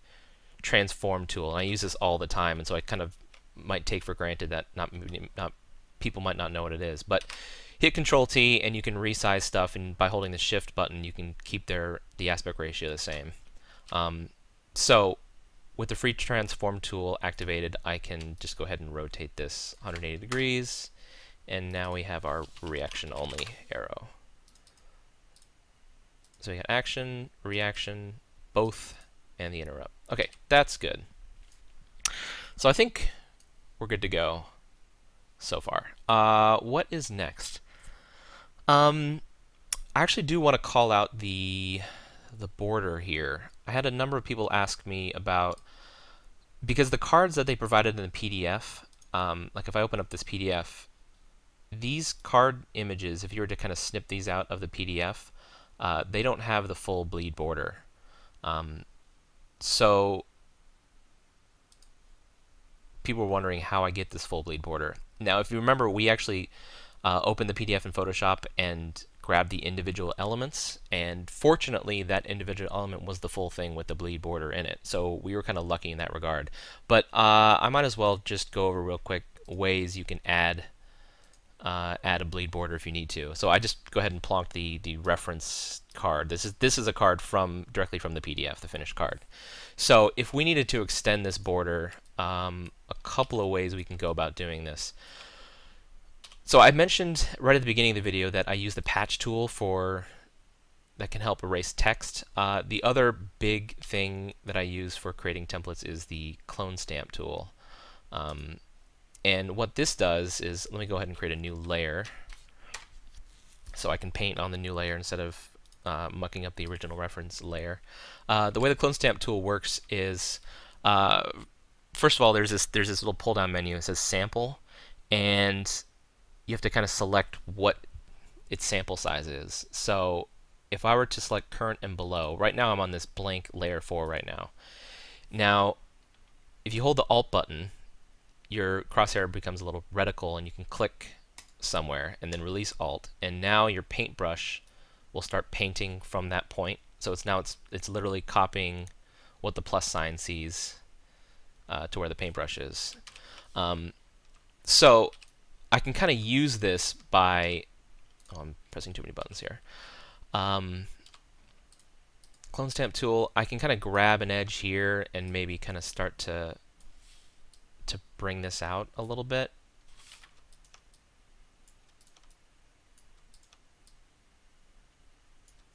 transform tool, and I use this all the time, and so I kind of might take for granted that people might not know what it is. But hit Control T and you can resize stuff, and by holding the Shift button you can keep the aspect ratio the same. So with the free transform tool activated, I can just go ahead and rotate this 180 degrees, and now we have our reaction only arrow. So we got action, reaction, both, and the interrupt. Okay, that's good. So I think we're good to go so far. What is next? I actually do want to call out the border here. I had a number of people ask me about, because the cards that they provided in the PDF, like if I open up this PDF, these card images, if you were to kind of snip these out of the PDF, they don't have the full bleed border. So people were wondering how I get this full bleed border. Now, if you remember, we actually opened the PDF in Photoshop and grabbed the individual elements, and fortunately that individual element was the full thing with the bleed border in it. So we were kind of lucky in that regard. But I might as well just go over real quick ways you can add a bleed border if you need to. So I just go ahead and plonk the reference card. This is a card directly from the PDF, the finished card. So if we needed to extend this border, a couple of ways we can go about doing this. So I mentioned right at the beginning of the video that I use the patch tool that can help erase text. The other big thing that I use for creating templates is the clone stamp tool. And what this does is, let me go ahead and create a new layer so I can paint on the new layer instead of mucking up the original reference layer. The way the clone stamp tool works is, first of all, there's this little pull down menu. It says sample, and you have to kind of select what its sample size is. So if I were to select current and below, right now I'm on this blank layer 4 right now. Now, if you hold the Alt button, your crosshair becomes a little reticle, and you can click somewhere and then release Alt, and now your paintbrush will start painting from that point. So it's literally copying what the plus sign sees to where the paintbrush is. So I can kind of use this by, I'm pressing too many buttons here. Clone stamp tool, I can kind of grab an edge here and maybe kind of start to bring this out a little bit.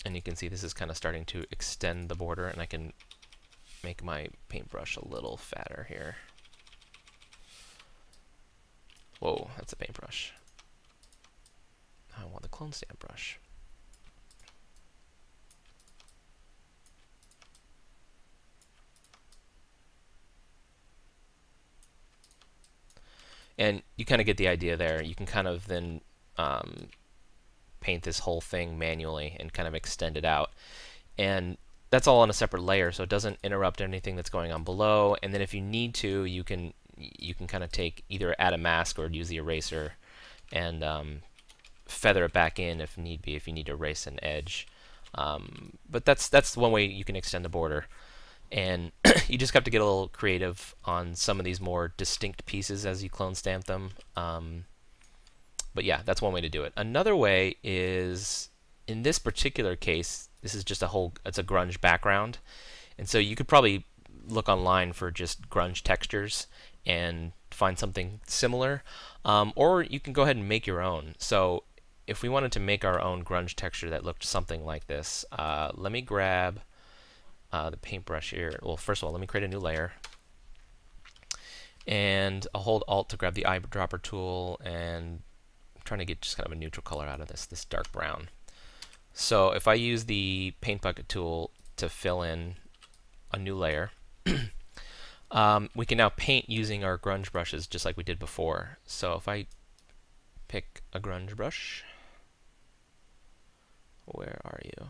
And you can see this is kind of starting to extend the border, and I can make my paintbrush a little fatter here. Whoa, that's a paintbrush. I want the clone stamp brush. And you kind of get the idea there. You can kind of then paint this whole thing manually and kind of extend it out. And that's all on a separate layer, so it doesn't interrupt anything that's going on below. And then if you need to, you can kind of add a mask or use the eraser and feather it back in if need be, if you need to erase an edge. But that's one way you can extend the border. And you just have to get a little creative on some of these more distinct pieces as you clone stamp them. But yeah, that's one way to do it. Another way is, in this particular case, this is just it's a grunge background. And so you could probably look online for just grunge textures and find something similar. Or you can go ahead and make your own. So if we wanted to make our own grunge texture that looked something like this, let me grab the paintbrush here. Well, first of all, let me create a new layer. And I'll hold Alt to grab the eyedropper tool, and I'm trying to get just kind of a neutral color out of this dark brown. So if I use the paint bucket tool to fill in a new layer, we can now paint using our grunge brushes just like we did before. So if I pick a grunge brush, where are you?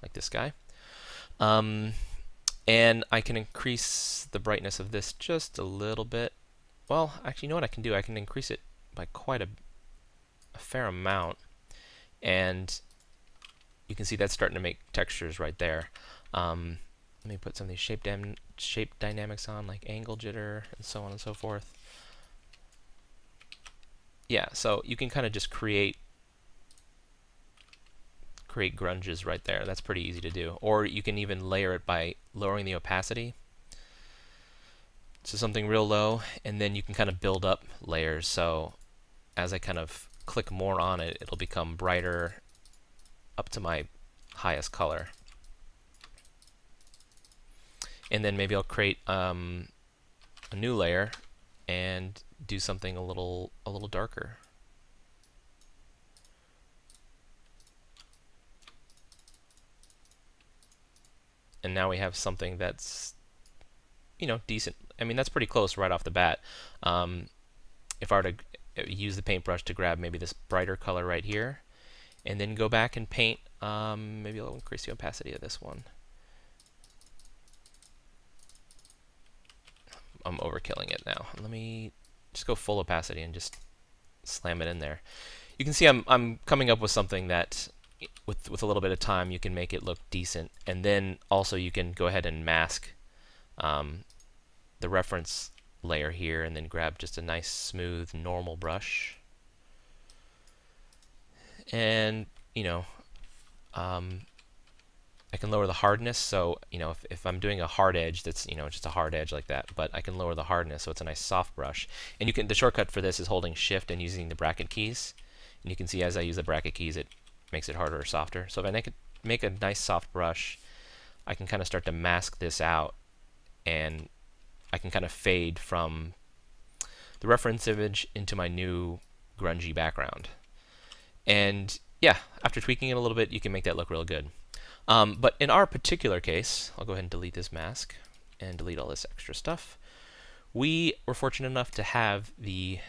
Like this guy. And I can increase the brightness of this just a little bit. Well, actually, you know what I can do? I can increase it by quite a fair amount. And you can see that's starting to make textures right there. Let me put some of these shape dynamics on, like angle jitter and so on and so forth. Yeah, so you can kind of just create grunges right there. That's pretty easy to do. Or you can even layer it by lowering the opacity to something real low, and then you can kind of build up layers. So as I kind of click more on it, it'll become brighter up to my highest color. And then maybe I'll create a new layer and do something a little darker. And now we have something that's, you know, decent. I mean, that's pretty close right off the bat. If I were to use the paintbrush to grab maybe this brighter color right here, and then go back and paint, maybe I'll increase the opacity of this one. I'm overkilling it now. Let me just go full opacity and just slam it in there. You can see I'm coming up with something that, with a little bit of time, you can make it look decent. And then also you can go ahead and mask the reference layer here, and then grab just a nice smooth normal brush. And you know, I can lower the hardness. So you know, if I'm doing a hard edge that's, you know, just a hard edge like that, but I can lower the hardness so it's a nice soft brush. And you can, the shortcut for this is holding Shift and using the bracket keys. And you can see as I use the bracket keys, it makes it harder or softer. So if I make a nice soft brush, I can kind of start to mask this out, and I can kind of fade from the reference image into my new grungy background. And yeah, after tweaking it a little bit, you can make that look real good. But in our particular case, I'll go ahead and delete this mask and delete all this extra stuff. We were fortunate enough to have the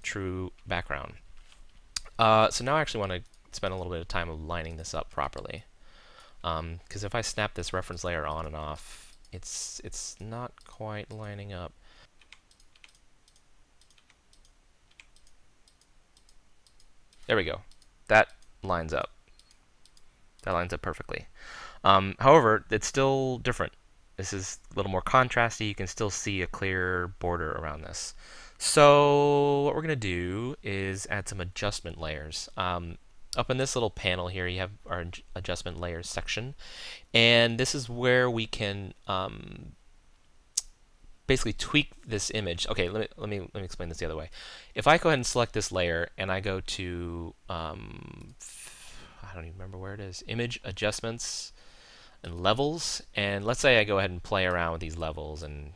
true background. So now I actually want to spend a little bit of time lining this up properly. Because if I snap this reference layer on and off, it's not quite lining up. There we go. That lines up. That lines up perfectly. However, it's still different. This is a little more contrasty. You can still see a clear border around this. So what we're going to do is add some adjustment layers. Up in this little panel here, you have our adjustment layers section, and this is where we can basically tweak this image. Okay, let me explain this the other way. If I go ahead and select this layer and I go to I don't even remember where it is, image adjustments and levels, and let's say I go ahead and play around with these levels and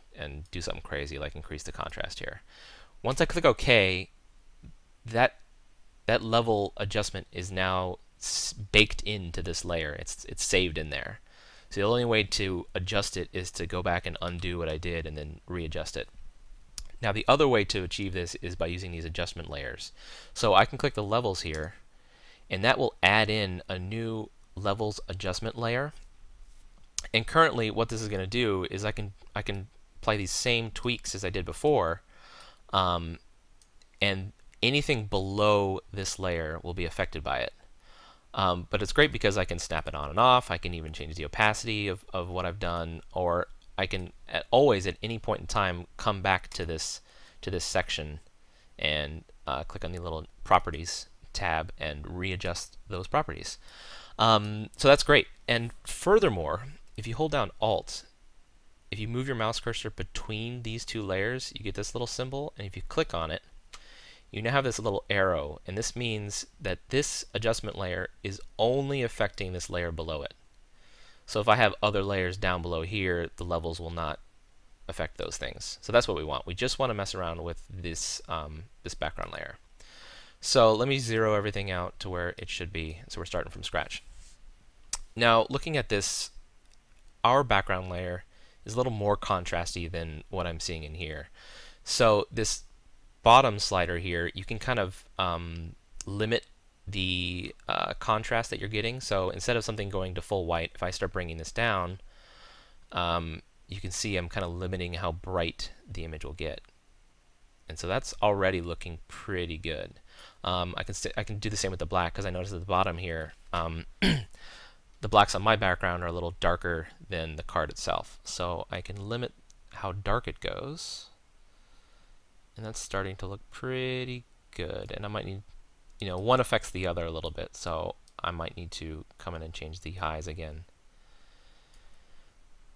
do something crazy like increase the contrast here. Once I click OK, that level adjustment is now baked into this layer. It's saved in there. So the only way to adjust it is to go back and undo what I did and then readjust it. Now the other way to achieve this is by using these adjustment layers. So I can click the levels here, and that will add in a new levels adjustment layer. And currently what this is going to do is I can apply these same tweaks as I did before, and anything below this layer will be affected by it. But it's great because I can snap it on and off. I can even change the opacity of what I've done, or I can always at any point in time come back to this section and click on the little properties tab and readjust those properties. So that's great. And furthermore, if you hold down Alt, if you move your mouse cursor between these two layers, you get this little symbol, and if you click on it, you now have this little arrow, and this means that this adjustment layer is only affecting this layer below it. So if I have other layers down below here, the levels will not affect those things. So that's what we want. We just want to mess around with this this background layer. So let me zero everything out to where it should be. So we're starting from scratch. Now looking at this, our background layer is a little more contrasty than what I'm seeing in here. So this bottom slider here, you can kind of limit the contrast that you're getting. So instead of something going to full white, if I start bringing this down, you can see I'm kind of limiting how bright the image will get. And so that's already looking pretty good. I can do the same with the black, because I noticed at the bottom here, the blacks on my background are a little darker than the card itself. So I can limit how dark it goes. And that's starting to look pretty good. And I might need, one affects the other a little bit. So I might need to come in and change the highs again.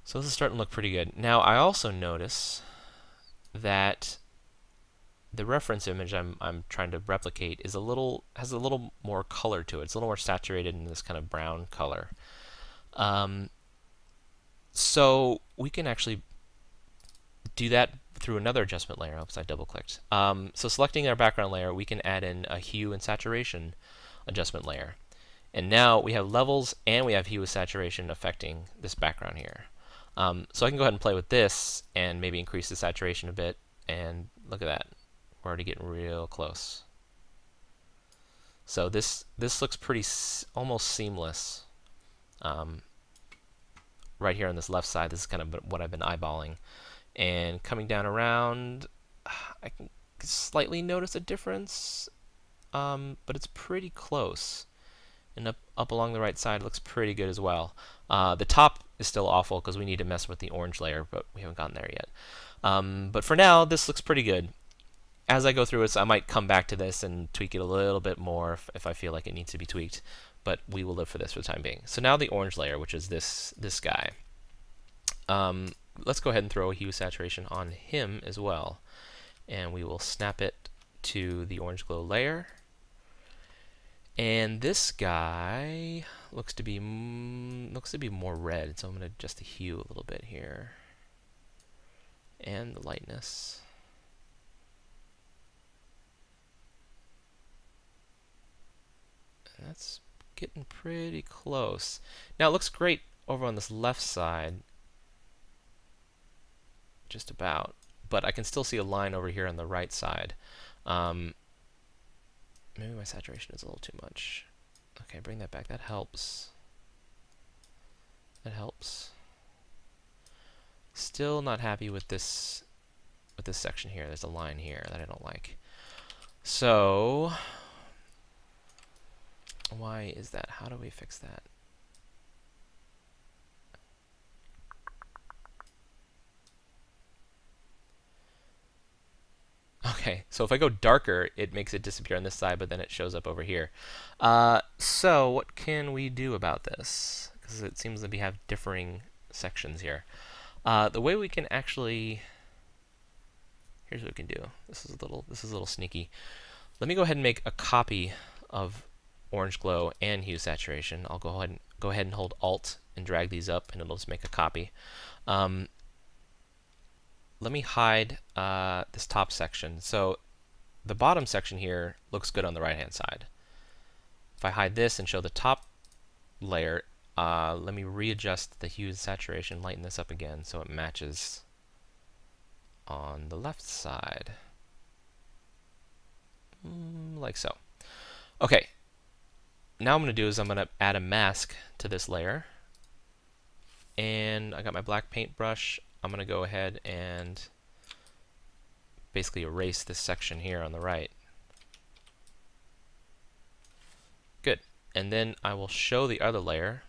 So this is starting to look pretty good. Now I also notice that the reference image I'm trying to replicate has a little more color to it. It's a little more saturated in this kind of brown color. So we can actually do that through another adjustment layer. Oops, I double clicked. So selecting our background layer, we can add in a hue and saturation adjustment layer. And now we have levels and we have hue and saturation affecting this background here. So I can go ahead and play with this and maybe increase the saturation a bit, and look at that. We're already getting real close. So this looks pretty almost seamless. Right here on this left side, this is kind of what I've been eyeballing. And coming down around, I can slightly notice a difference, but it's pretty close. And up along the right side looks pretty good as well. The top is still awful because we need to mess with the orange layer, but we haven't gotten there yet. But for now, this looks pretty good. As I go through it, so I might come back to this and tweak it a little bit more if I feel like it needs to be tweaked, but we will live for this for the time being. So now the orange layer, which is this guy. Let's go ahead and throw a hue saturation on him as well, and we will snap it to the orange glow layer. And this guy looks to be more red, so I'm going to adjust the hue a little bit here and the lightness. And that's getting pretty close. Now it looks great over on this left side, just about, but I can still see a line over here on the right side. Maybe my saturation is a little too much. Okay, bring that back. That helps. That helps. Still not happy with this section here. There's a line here that I don't like. So why is that? How do we fix that? Okay, so if I go darker, it makes it disappear on this side, but then it shows up over here. So what can we do about this? Because it seems that we have differing sections here. The way we can actually, here's what we can do. This is a little sneaky. Let me go ahead and make a copy of orange glow and hue saturation. I'll go ahead and hold Alt and drag these up, and it'll just make a copy. Let me hide this top section. So the bottom section here looks good on the right hand side. If I hide this and show the top layer, let me readjust the hue and saturation, lighten this up again so it matches on the left side. Like so. Okay, now what I'm going to do is I'm going to add a mask to this layer. And I got my black paintbrush. I'm going to go ahead and basically erase this section here on the right. Good. And then I will show the other layer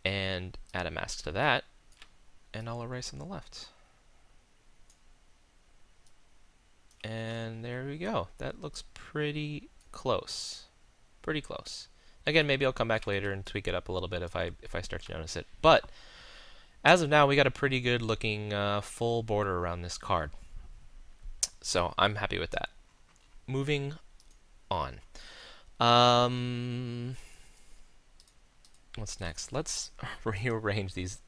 and add a mask to that, and I'll erase on the left. And there we go. That looks pretty close. Pretty close. Again, maybe I'll come back later and tweak it up a little bit if I start to notice it. But as of now, we got a pretty good looking full border around this card. So I'm happy with that. Moving on. What's next? Let's rearrange these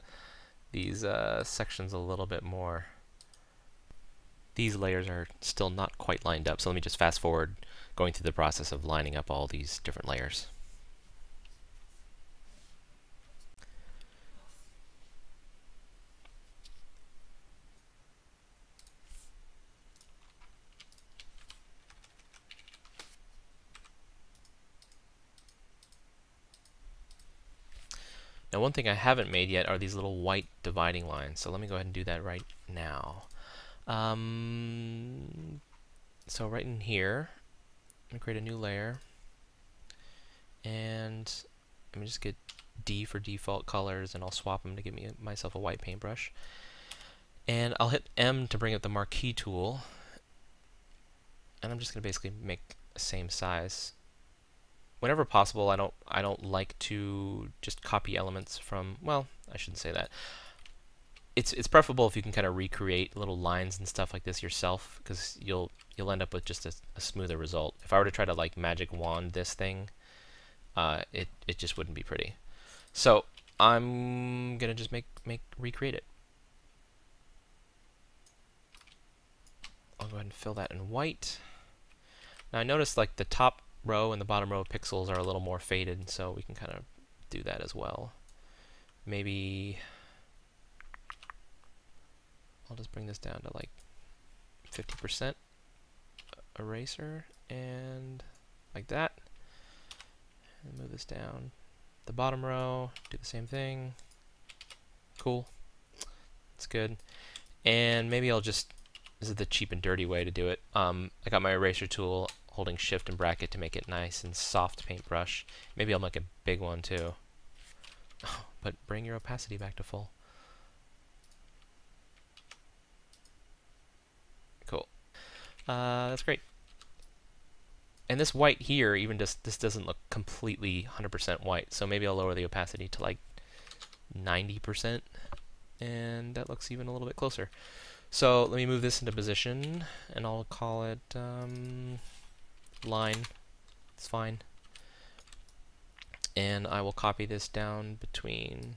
sections a little bit more. These layers are still not quite lined up, so let me just fast forward going through the process of lining up all these different layers. Now, one thing I haven't made yet are these little white dividing lines, so let me go ahead and do that right now. So right in here, I'm going to create a new layer, and let me just get D for default colors, and I'll swap them to give myself a white paintbrush. And I'll hit M to bring up the marquee tool, and I'm just going to basically make the same size. Whenever possible, I don't like to just copy elements from, well, I shouldn't say that. It's preferable if you can kind of recreate little lines and stuff like this yourself, because you'll end up with just a smoother result. If I were to try to like magic wand this thing, it just wouldn't be pretty. So I'm gonna just recreate it. I'll go ahead and fill that in white. Now I notice like the top row and the bottom row of pixels are a little more faded, so we can kind of do that as well. Maybe I'll just bring this down to like 50% eraser, and like that. And move this down. The bottom row, do the same thing. Cool. That's good. And maybe I'll just, this is the cheap and dirty way to do it. I got my eraser tool, holding shift and bracket to make it nice and soft paintbrush. Maybe I'll make a big one too. But bring your opacity back to full. Cool. That's great. And this white here, even just this doesn't look completely 100% white, so maybe I'll lower the opacity to like 90%, and that looks even a little bit closer. So let me move this into position, and I'll call it line. It's fine. And I will copy this down between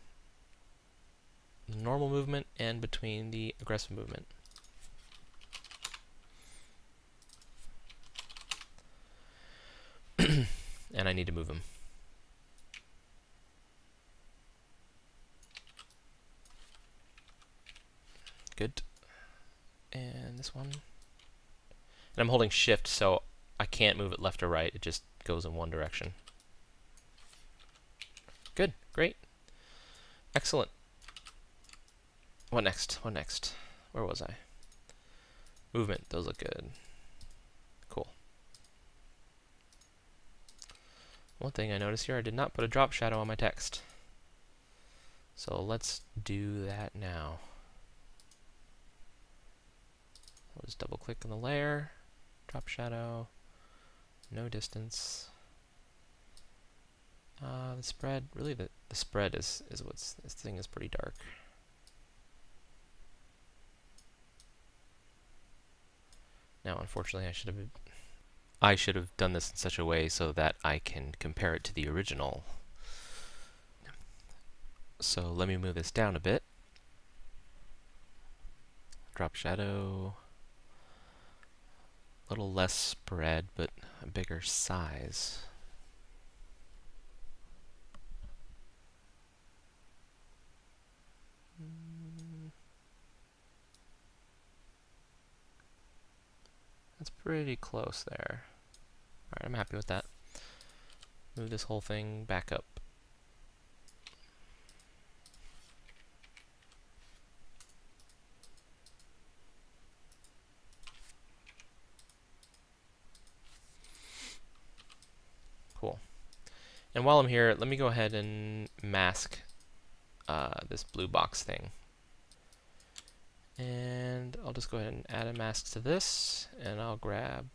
the normal movement and between the aggressive movement. And I need to move them. Good. And this one. And I'm holding shift, so I can't move it left or right. It just goes in one direction. Good. Great. Excellent. What next? What next? Where was I? Movement. Those look good. Cool. One thing I noticed here, I did not put a drop shadow on my text. So let's do that now. I'll just double click on the layer, drop shadow, no distance. The spread, really the spread is what's, this thing is pretty dark. Now unfortunately I should have done this in such a way so that I can compare it to the original. So let me move this down a bit. Drop shadow, a little less spread, but a bigger size. That's pretty close there. Alright, I'm happy with that. Move this whole thing back up. And while I'm here, let me go ahead and mask this blue box thing. And I'll just go ahead and add a mask to this, and I'll grab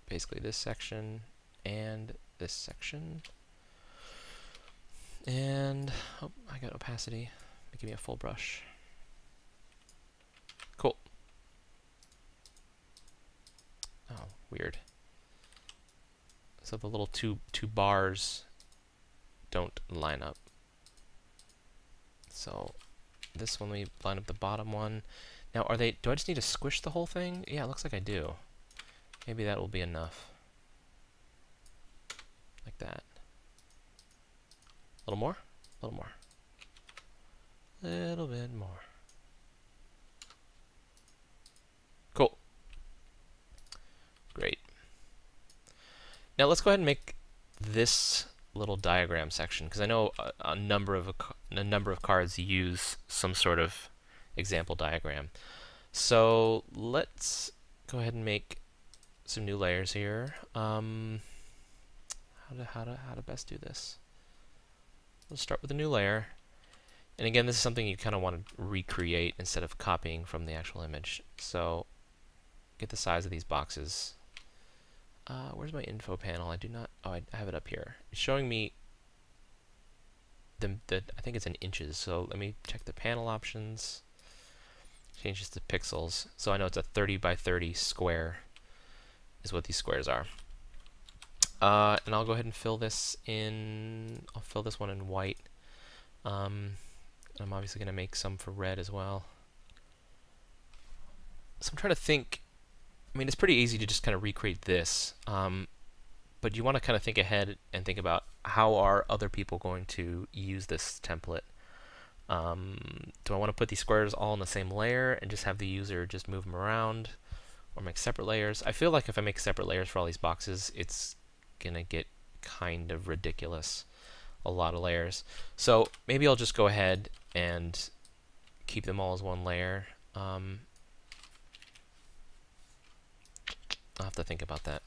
basically this section and this section. And oh, I got opacity. Give me a full brush. Cool. Oh, weird. So the little two bars don't line up. So this one, we line up the bottom one. Now, do I just need to squish the whole thing? Yeah, it looks like I do. Maybe that will be enough. Like that. A little more? A little more. A little bit more. Cool. Great. Now let's go ahead and make this little diagram section, because I know a number of cards use some sort of example diagram. So let's go ahead and make some new layers here. How to best do this? Let's start with a new layer. And again, this is something you kind of want to recreate instead of copying from the actual image. So get the size of these boxes. Where's my info panel? I do not. Oh, I have it up here. It's showing me I think it's in inches. So let me check the panel options. Change this to pixels. So I know it's a 30 by 30 square is what these squares are. And I'll go ahead and fill this in. I'll fill this one in white. I'm obviously going to make some for red as well. So I'm trying to think. I mean, it's pretty easy to just kind of recreate this, but you want to kind of think ahead and think about how are other people going to use this template. Do I want to put these squares all in the same layer and just have the user just move them around, or make separate layers? I feel like if I make separate layers for all these boxes, it's going to get kind of ridiculous. A lot of layers. So maybe I'll just go ahead and keep them all as one layer. I'll have to think about that.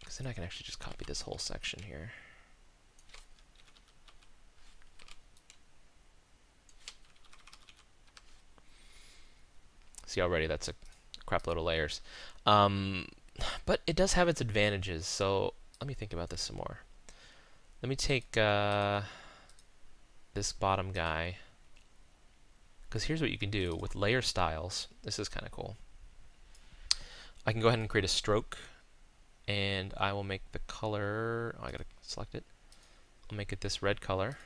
Because then I can actually just copy this whole section here. See already that's a crap load of layers. But it does have its advantages, so let me think about this some more. Let me take this bottom guy, because here's what you can do with layer styles. This is kind of cool. I can go ahead and create a stroke, and I will make the color. Oh, I gotta select it. I'll make it this red color,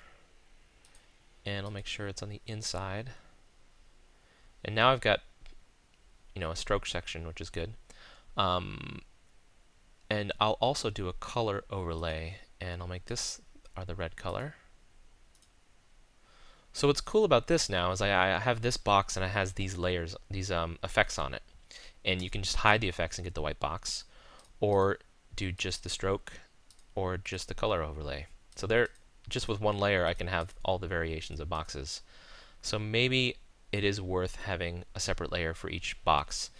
and I'll make sure it's on the inside. And now I've got, you know, a stroke section, which is good. And I'll also do a color overlay, and I'll make this the red color. So what's cool about this now is I have this box and it has these layers, these effects on it, and you can just hide the effects and get the white box, or do just the stroke, or just the color overlay. So there, just with one layer, I can have all the variations of boxes. So maybe it is worth having a separate layer for each box.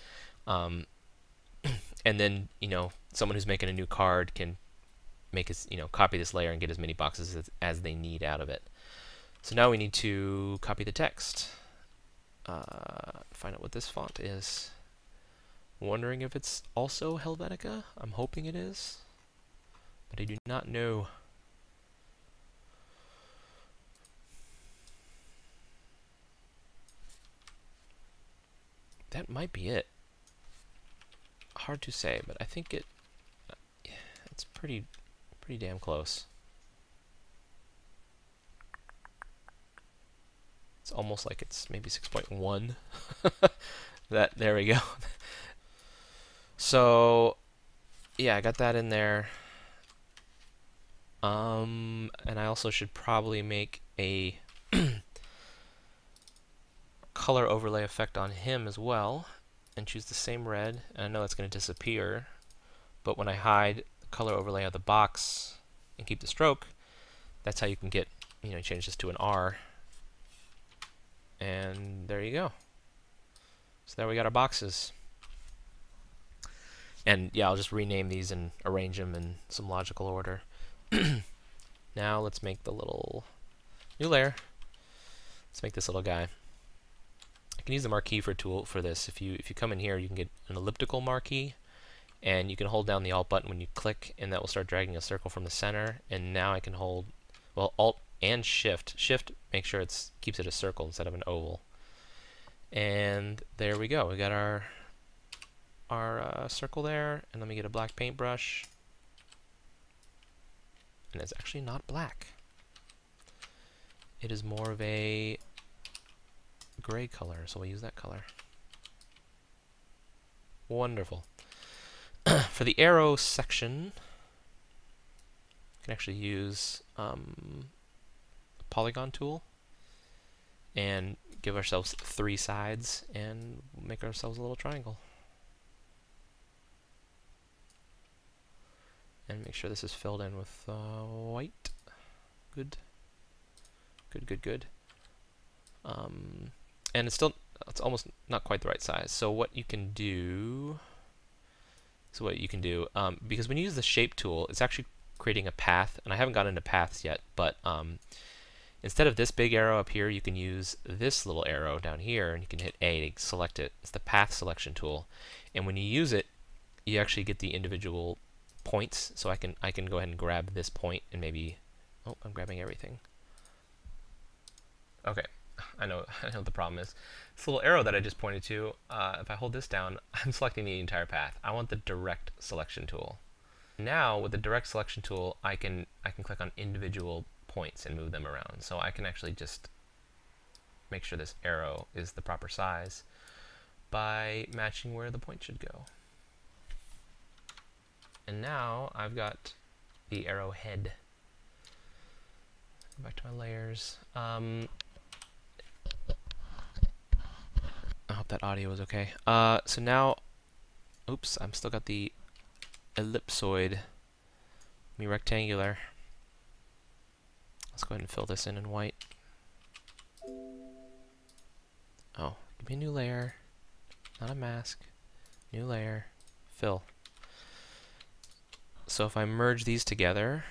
And then, you know, someone who's making a new card can make it, you know, copy this layer and get as many boxes as they need out of it. So now we need to copy the text. Find out what this font is. Wondering if it's also Helvetica. I'm hoping it is, but I do not know. That might be it. Hard to say, but I think it's pretty damn close. It's almost like it's maybe 6.1. There we go. So yeah, I got that in there. And I also should probably make a color overlay effect on him as well, and choose the same red. And I know it's going to disappear, but when I hide the color overlay of the box and keep the stroke, that's how you can get, you know, change this to an R, and there you go. So there we got our boxes. And yeah, I'll just rename these and arrange them in some logical order. Now let's make the little new layer. Let's make this little guy. I can use the marquee tool for this. If you come in here, you can get an elliptical marquee, and you can hold down the Alt button when you click, and that will start dragging a circle from the center. And now I can hold, well, Alt and Shift. Shift, make sure it keeps it a circle instead of an oval. And there we go. We got our circle there. And let me get a black paintbrush. And it's actually not black. It is more of a gray color, so we'll use that color. Wonderful. For the arrow section, you can actually use a polygon tool and give ourselves 3 sides and make ourselves a little triangle. And make sure this is filled in with white. Good. Good, good, good. And it's almost not quite the right size. So what you can do, because when you use the shape tool, it's actually creating a path, and I haven't gotten into paths yet, but instead of this big arrow up here, you can use this little arrow down here, and you can hit A to select it. It's the path selection tool, and when you use it, you actually get the individual points. So I can go ahead and grab this point, and maybe, oh, I'm grabbing everything. Okay. I know what the problem is. This little arrow that I just pointed to, if I hold this down, I'm selecting the entire path. I want the direct selection tool. Now, with the direct selection tool, I can click on individual points and move them around. So I can actually just make sure this arrow is the proper size by matching where the point should go. And now I've got the arrow head. Go back to my layers. I hope that audio is okay. So now, oops, I'm still got the ellipsoid, rectangular. Let's go ahead and fill this in white. Oh, give me a new layer, not a mask. New layer, fill. So if I merge these together,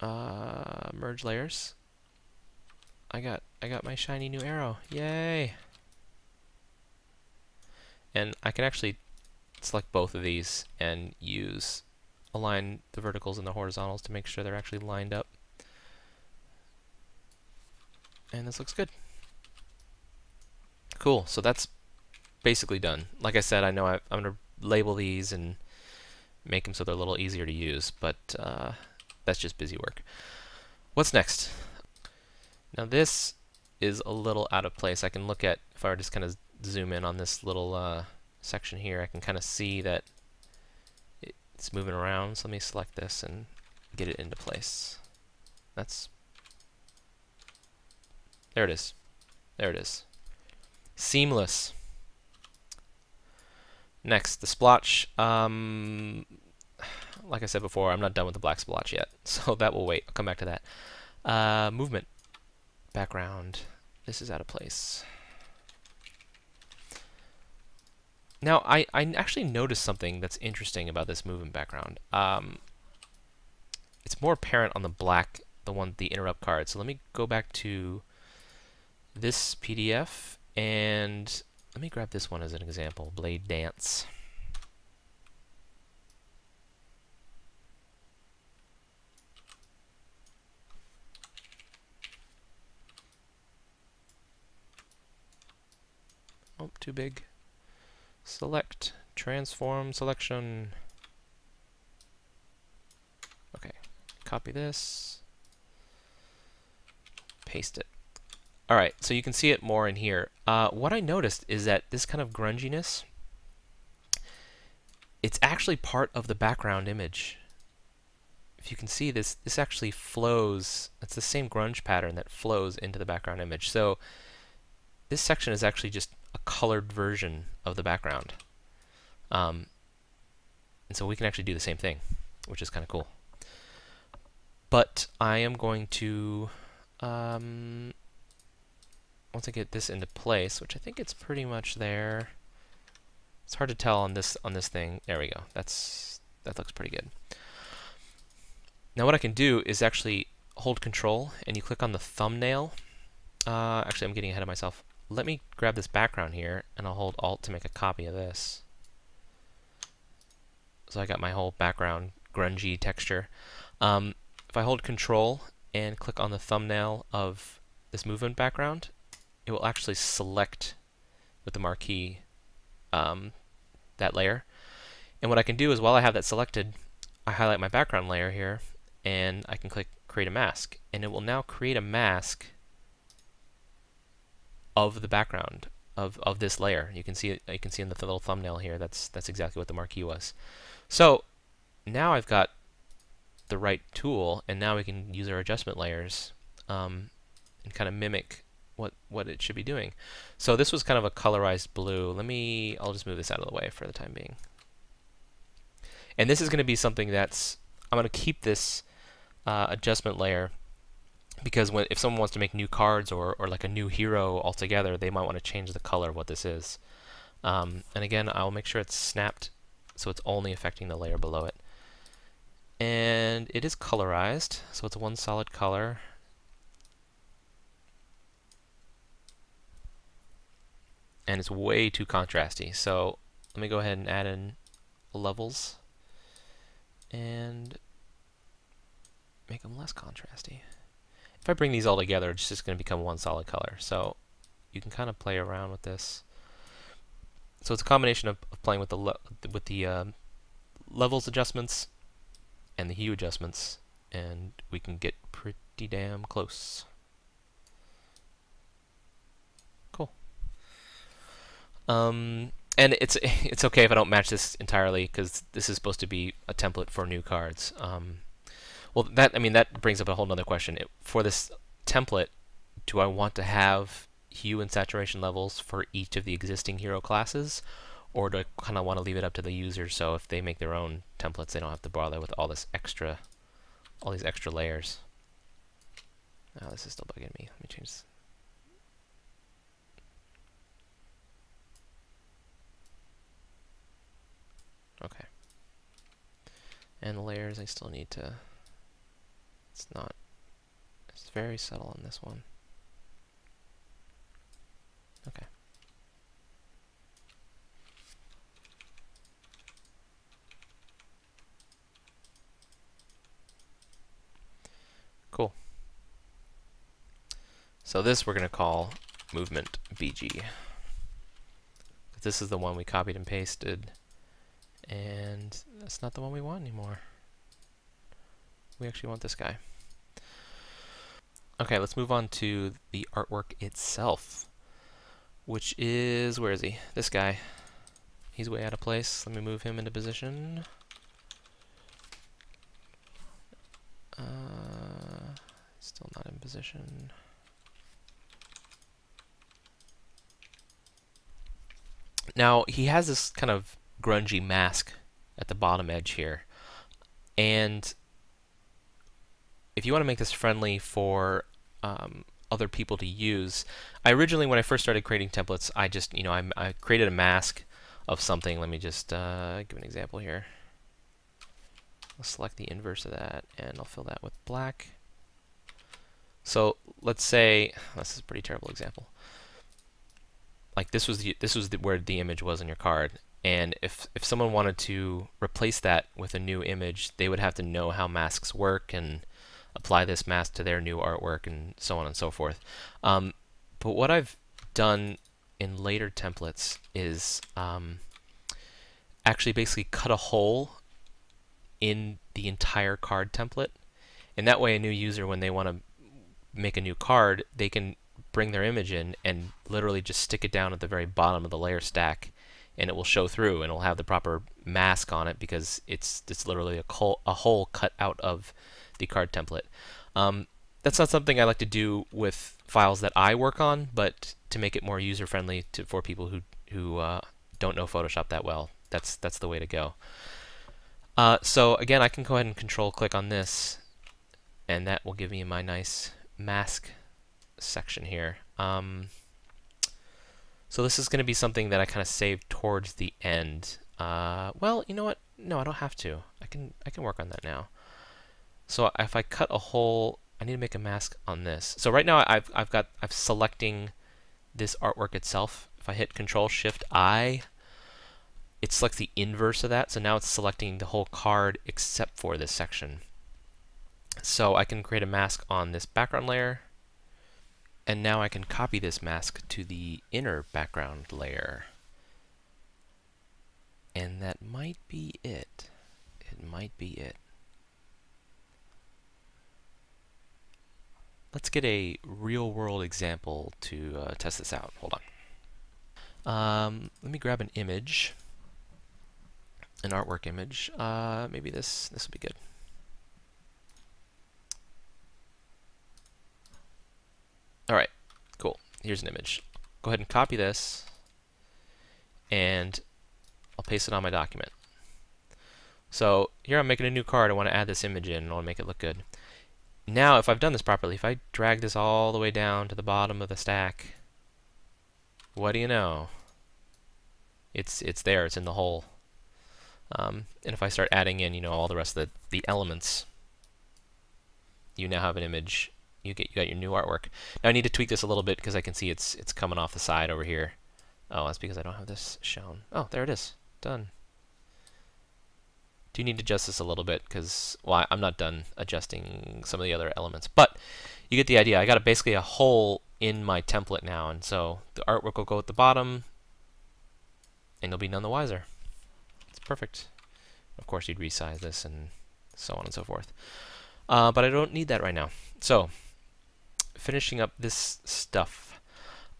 merge layers, I got my shiny new arrow. Yay! And I can actually select both of these and align the verticals and the horizontals to make sure they're actually lined up. And this looks good. Cool, so that's basically done. Like I said, I know I'm going to label these and make them so they're a little easier to use, but that's just busy work. What's next? Now this is a little out of place. I can look at, if I were just kind of zoom in on this little section here, I can kind of see that it's moving around. So let me select this and get it into place. There it is. There it is. Seamless. Next, the splotch. Like I said before, I'm not done with the black splotch yet, so that will wait. I'll come back to that. Movement. Background. This is out of place. Now, I actually noticed something that's interesting about this movement background. It's more apparent on the black, the interrupt card. So let me go back to this PDF, and let me grab this one as an example, Blade Dance. Oh, too big. Select, transform selection. Okay, copy this, paste it. Alright, so you can see it more in here. What I noticed is that this kind of grunginess, it's actually part of the background image. If you can see this actually flows. It's the same grunge pattern that flows into the background image. So this section is actually just a colored version of the background. And so we can actually do the same thing, which is kind of cool. But I am going to, once I get this into place, which I think it's pretty much there, It's hard to tell on this thing. There we go. That looks pretty good. Now what I can do is actually hold Control and you click on the thumbnail. Actually, I'm getting ahead of myself. Let me grab this background here and I'll hold Alt to make a copy of this. So I got my whole background grungy texture. If I hold Control and click on the thumbnail of this movement background, it will actually select with the marquee that layer. And what I can do is, while I have that selected, I highlight my background layer here, and I can click Create a Mask, and it will now create a mask of the background of this layer. You can see it. You can see in the little thumbnail here. That's exactly what the marquee was. So now I've got the right tool, and now we can use our adjustment layers and kind of mimic what it should be doing. So this was kind of a colorized blue. I'll just move this out of the way for the time being. And this is going to be something I'm going to keep this adjustment layer, because if someone wants to make new cards or like a new hero altogether, they might want to change the color of what this is. And again, I'll make sure it's snapped so it's only affecting the layer below it. And it is colorized, so it's one solid color. And it's way too contrasty. So let me go ahead and add in levels and make them less contrasty. If I bring these all together, it's just going to become one solid color. So you can kind of play around with this. So it's a combination of playing with the levels adjustments and the hue adjustments, and we can get pretty damn close. Cool. And it's okay if I don't match this entirely, because this is supposed to be a template for new cards. Well, that brings up a whole nother question. For this template, do I want to have hue and saturation levels for each of the existing hero classes, or do I kind of want to leave it up to the user, so if they make their own templates, they don't have to bother with all these extra layers? Oh, this is still bugging me. Let me change this. Okay. And the layers, I still need to... It's very subtle on this one. Okay. Cool. So this we're going to call movement BG. This is the one we copied and pasted, and that's not the one we want anymore. We actually want this guy. Okay, let's move on to the artwork itself, which is, where is he? This guy. He's way out of place. Let me move him into position. Still not in position. Now, he has this kind of grungy mask at the bottom edge here. And if you want to make this friendly for other people to use, I originally, when I first started creating templates, I created a mask of something. Let me just give an example here. I'll select the inverse of that, and I'll fill that with black. So let's say, this is a pretty terrible example. Like this was where the image was in your card, and if someone wanted to replace that with a new image, they would have to know how masks work and apply this mask to their new artwork and so on and so forth. But what I've done in later templates is actually basically cut a hole in the entire card template, and that way a new user, when they want to make a new card, they can bring their image in and literally just stick it down at the very bottom of the layer stack, and it will show through, and it'll have the proper mask on it because it's literally a hole cut out of the card template. That's not something I like to do with files that I work on, but to make it more user-friendly for people who don't know Photoshop that well, that's the way to go. So again, I can go ahead and control-click on this, and that will give me my nice mask section here. So this is going to be something that I kind of save towards the end. Well, you know what? No, I don't have to. I can work on that now. So if I cut a hole, I need to make a mask on this. So right now I'm selecting this artwork itself. If I hit Control Shift I, it selects the inverse of that. So now it's selecting the whole card except for this section. So I can create a mask on this background layer. And now I can copy this mask to the inner background layer. And that might be it. It might be it. Let's get a real-world example to test this out. Hold on. Let me grab an image, an artwork image. Maybe this will be good. All right, cool. Here's an image. Go ahead and copy this, and I'll paste it on my document. So here I'm making a new card. I want to add this image in, and I want to make it look good. Now, if I've done this properly, if I drag this all the way down to the bottom of the stack, what do you know? It's there. It's in the hole. And if I start adding in, all the rest of the elements, you now have an image. You got your new artwork. Now I need to tweak this a little bit because I can see it's coming off the side over here. Oh, that's because I don't have this shown. Oh, there it is. Done. Do need to adjust this a little bit because, well, I'm not done adjusting some of the other elements, but you get the idea. I got basically a hole in my template now, and so the artwork will go at the bottom, and you'll be none the wiser. It's perfect. Of course, you'd resize this and so on and so forth. But I don't need that right now. So, finishing up this stuff.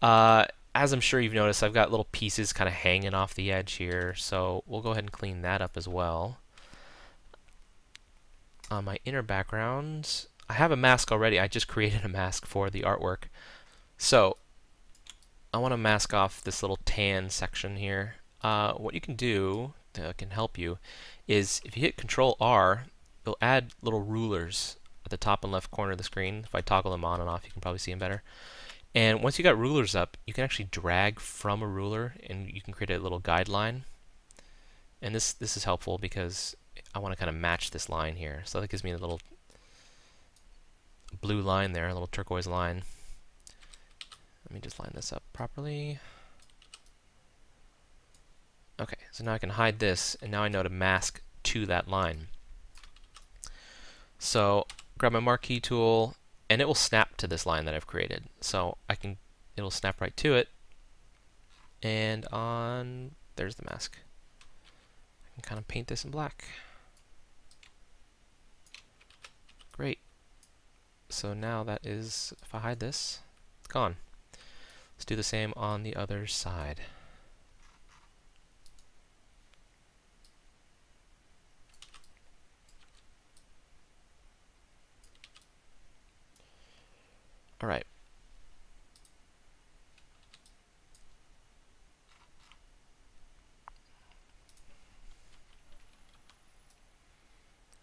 As I'm sure you've noticed, I've got little pieces kind of hanging off the edge here, so we'll go ahead and clean that up as well. On my inner background, I have a mask already. I just created a mask for the artwork. So, I want to mask off this little tan section here. What you can do that can help you is if you hit Control R, it'll add little rulers at the top and left corner of the screen. If I toggle them on and off, you can probably see them better. And once you got rulers up, you can actually drag from a ruler and you can create a little guideline. And this is helpful because I want to kind of match this line here. So that gives me a little blue line there, a little turquoise line. Let me just line this up properly. Okay, so now I can hide this, and now I know to mask to that line. So grab my marquee tool, and it will snap to this line that I've created. So it'll snap right to it, and there's the mask. I can kind of paint this in black. Great. So now that is, if I hide this, it's gone. Let's do the same on the other side. All right.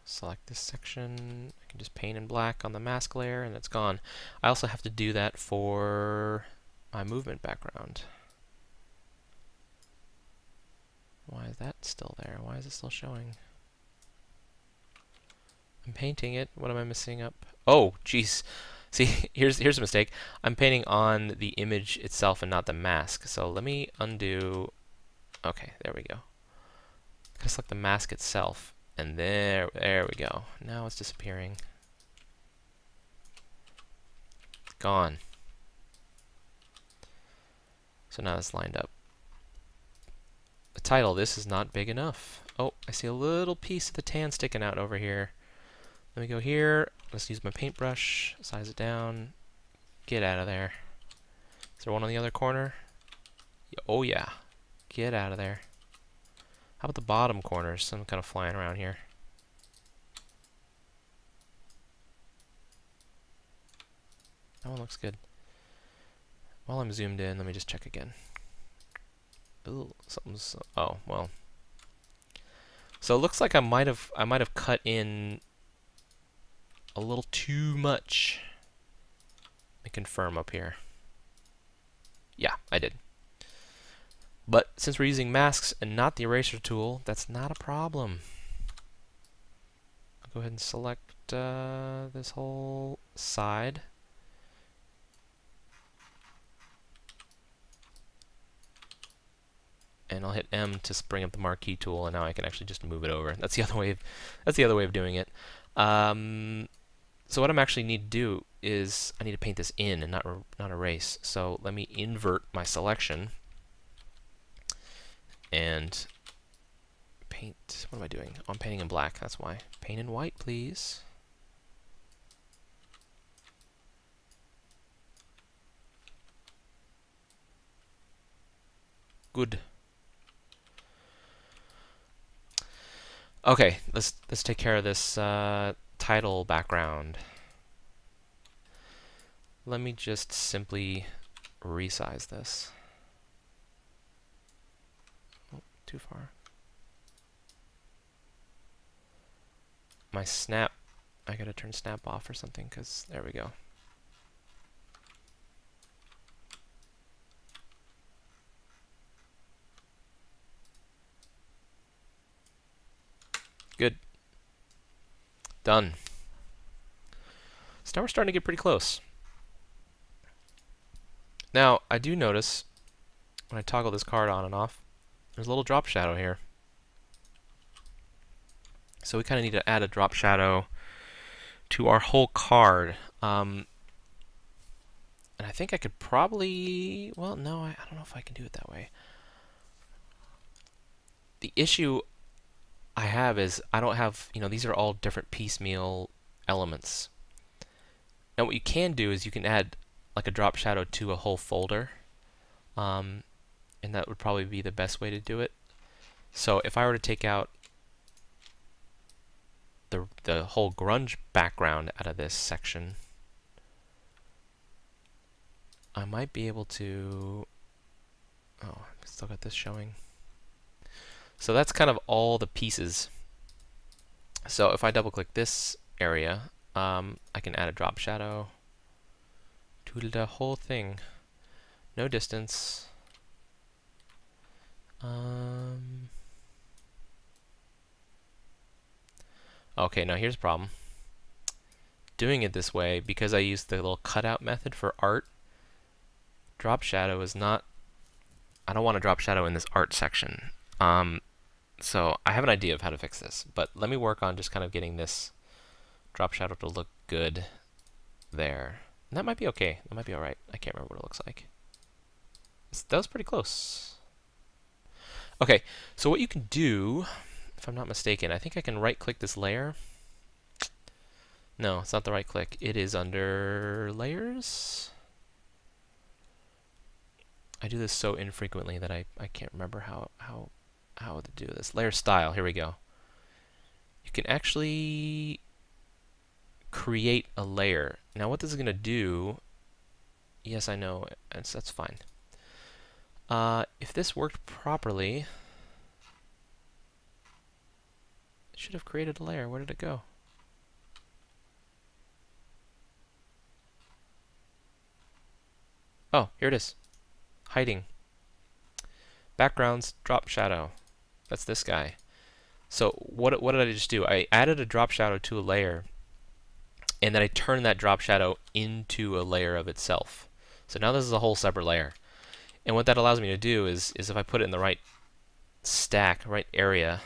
Select this section. I can just paint in black on the mask layer, and it's gone. I also have to do that for my movement background. Why is that still there? Why is it still showing? I'm painting it. What am I messing up? Oh, jeez. See, here's a mistake. I'm painting on the image itself and not the mask. So let me undo. Okay, there we go. Gotta select the mask itself, and there we go. Now it's disappearing. It's gone. So now it's lined up. The title, this is not big enough. Oh, I see a little piece of the tan sticking out over here. Let me go here. Let's use my paintbrush, size it down, get out of there. Is there one on the other corner? Oh yeah, get out of there. How about the bottom corners? Some kind of flying around here. That one looks good. While I'm zoomed in, let me just check again. Ooh, something's, oh, well. So it looks like I might have cut in a little too much. Let me confirm up here. Yeah, I did. But since we're using masks and not the eraser tool, that's not a problem. I'll go ahead and select this whole side. And I'll hit M to bring up the marquee tool, and now I can actually just move it over. That's the other way of, doing it. So what I'm actually need to do is I need to paint this in and not erase. So let me invert my selection and paint. What am I doing? Oh, I'm painting in black. That's why. Paint in white, please. Good. Okay, let's take care of this title background. Let me just simply resize this. Oh, too far. My snap, I gotta turn snap off or something, because there we go. Good. Done. So now we're starting to get pretty close. Now, I do notice when I toggle this card on and off, there's a little drop shadow here. So we kind of need to add a drop shadow to our whole card. And I think I could probably, well, no, I don't know if I can do it that way. The issue I have is I don't have, these are all different piecemeal elements. Now what you can do is you can add like a drop shadow to a whole folder, and that would probably be the best way to do it. So if I were to take out the whole grunge background out of this section, I might be able to, oh, I've still got this showing. So that's kind of all the pieces. So if I double click this area, I can add a drop shadow to the whole thing. No distance. Okay, now here's the problem. Doing it this way, because I used the little cutout method for art, drop shadow is not, I don't want a drop shadow in this art section. So I have an idea of how to fix this, but let me work on just kind of getting this drop shadow to look good there. And that might be okay. That might be alright. I can't remember what it looks like. That was pretty close. Okay, so what you can do, if I'm not mistaken, I think I can right-click this layer. No, it's not the right click. It is under Layers. I do this so infrequently that I can't remember how to do this. Layer Style, here we go. You can actually create a layer. Now what this is going to do, yes I know, that's fine. If this worked properly, it should have created a layer. Where did it go? Oh, here it is. Hiding. Backgrounds, drop shadow. That's this guy. So what did I just do? I added a drop shadow to a layer, and then I turned that drop shadow into a layer of itself. So now this is a whole separate layer. And what that allows me to do is if I put it in the right stack, right area,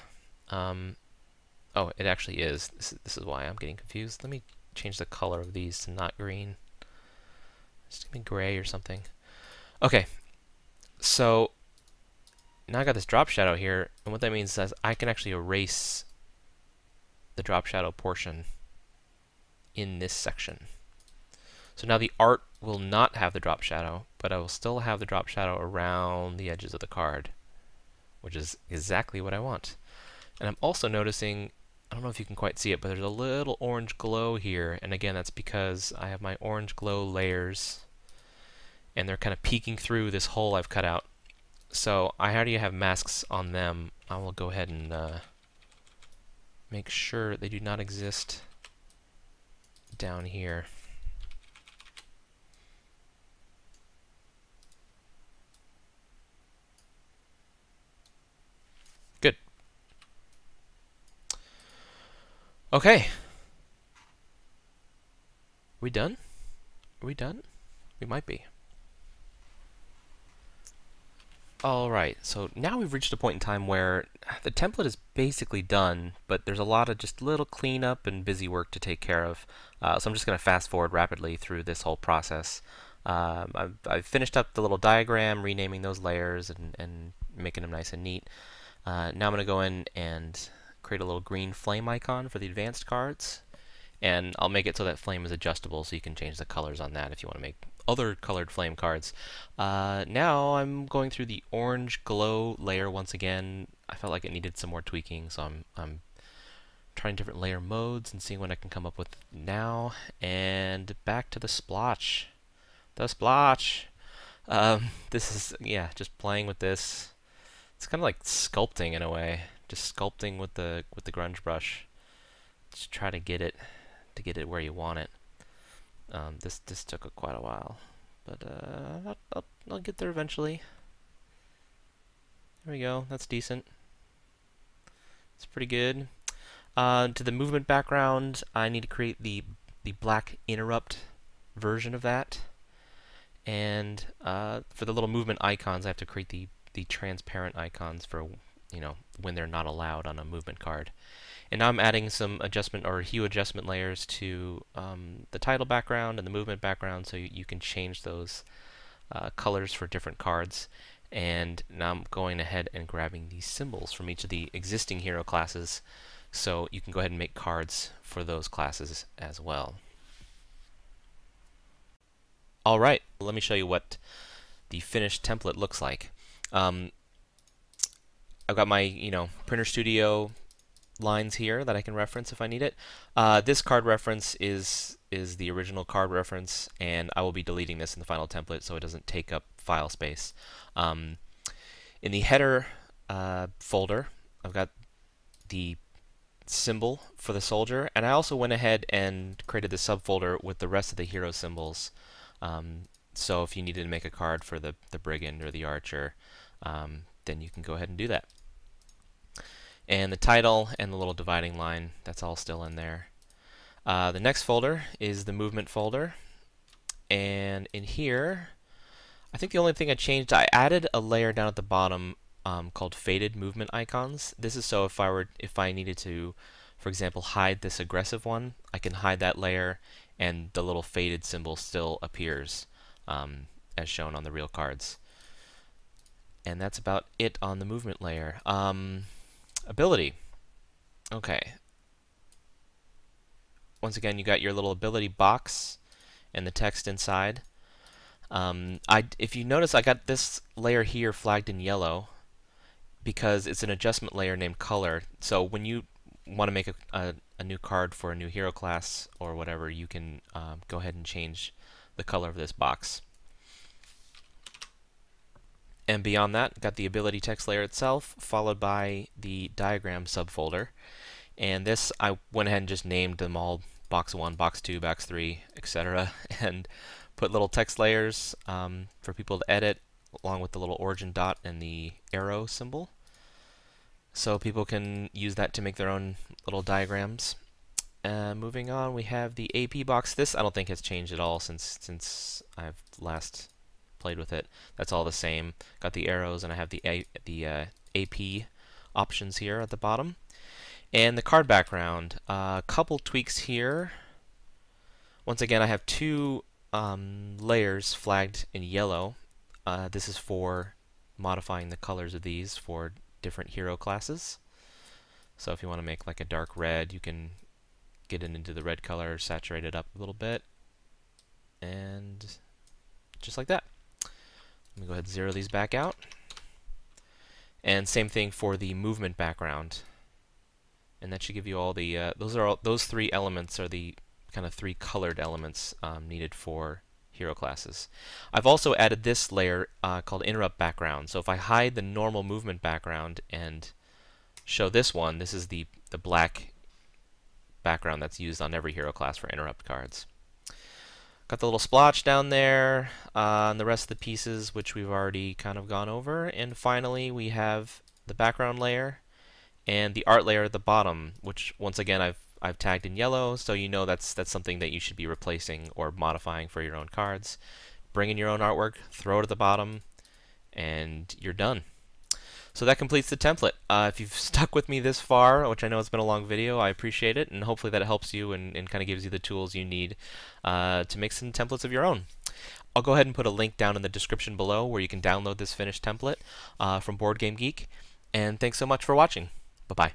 oh, it actually is. This is why I'm getting confused. Let me change the color of these to not green. Just give me gray or something. Okay, so now I got this drop shadow here, and what that means is I can actually erase the drop shadow portion in this section. So now the art will not have the drop shadow, but I will still have the drop shadow around the edges of the card, which is exactly what I want. And I'm also noticing, I don't know if you can quite see it, but there's a little orange glow here, and again that's because I have my orange glow layers, and they're kind of peeking through this hole I've cut out. So I already have masks on them. I will go ahead and make sure they do not exist down here. Okay. We done? Are we done? We might be. Alright, so now we've reached a point in time where the template is basically done, but there's a lot of just little cleanup and busy work to take care of. So I'm just going to fast forward rapidly through this whole process. I've finished up the little diagram, renaming those layers and making them nice and neat. Now I'm going to go in and create a little green flame icon for the advanced cards. And I'll make it so that flame is adjustable, so you can change the colors on that if you want to make other colored flame cards. Now I'm going through the orange glow layer once again. I felt like it needed some more tweaking, so I'm trying different layer modes and seeing what I can come up with now. And back to the splotch. The splotch! This is, yeah, just playing with this. It's kind of like sculpting in a way. Just sculpting with the grunge brush. Just try to get it where you want it. This took quite a while, but I'll get there eventually. There we go. That's decent. It's pretty good. To the movement background, I need to create the black interrupt version of that, and for the little movement icons, I have to create the transparent icons for when they're not allowed on a movement card. And now I'm adding some adjustment or hue adjustment layers to the title background and the movement background, so you can change those colors for different cards. And now I'm going ahead and grabbing these symbols from each of the existing hero classes, so you can go ahead and make cards for those classes as well. Alright, let me show you what the finished template looks like. I've got my Printer Studio lines here that I can reference if I need it. This card reference is the original card reference, and I will be deleting this in the final template so it doesn't take up file space. In the header folder, I've got the symbol for the soldier, and I also went ahead and created the subfolder with the rest of the hero symbols. So if you needed to make a card for the brigand or the archer, then you can go ahead and do that. And the title and the little dividing line, that's all still in there. The next folder is the movement folder, and in here I think the only thing I changed, I added a layer down at the bottom called faded movement icons. This is so if I needed to, for example, hide this aggressive one, I can hide that layer and the little faded symbol still appears as shown on the real cards. And that's about it on the movement layer. Ability. Okay. Once again, you got your little ability box and the text inside. If you notice, I got this layer here flagged in yellow because it's an adjustment layer named color. So when you want to make a new card for a new hero class or whatever, you can go ahead and change the color of this box. And beyond that, got the ability text layer itself, followed by the diagram subfolder. And this, I went ahead and just named them all box 1, box 2, box 3, etc. and put little text layers for people to edit, along with the little origin dot and the arrow symbol. So people can use that to make their own little diagrams. Moving on, we have the AP box. This I don't think has changed at all since I've last played with it. That's all the same. Got the arrows, and I have the AP options here at the bottom. And the card background, a couple tweaks here. Once again, I have two layers flagged in yellow. This is for modifying the colors of these for different hero classes. So if you want to make like a dark red, you can get it into the red color, saturate it up a little bit, and just like that. Let me go ahead and zero these back out. And same thing for the movement background. And that should give you all the those three elements are the kind of three colored elements needed for hero classes. I've also added this layer called interrupt background. So if I hide the normal movement background and show this one, this is the black background that's used on every hero class for interrupt cards. Got the little splotch down there, and the rest of the pieces which we've already kind of gone over. And finally we have the background layer and the art layer at the bottom, which once again I've tagged in yellow, so you know that's something that you should be replacing or modifying for your own cards. Bring in your own artwork, throw it at the bottom, and you're done. So that completes the template. If you've stuck with me this far, which I know it's been a long video, I appreciate it, and hopefully that helps you and kind of gives you the tools you need to make some templates of your own. I'll go ahead and put a link down in the description below where you can download this finished template from Board Game Geek. And thanks so much for watching. Bye-bye.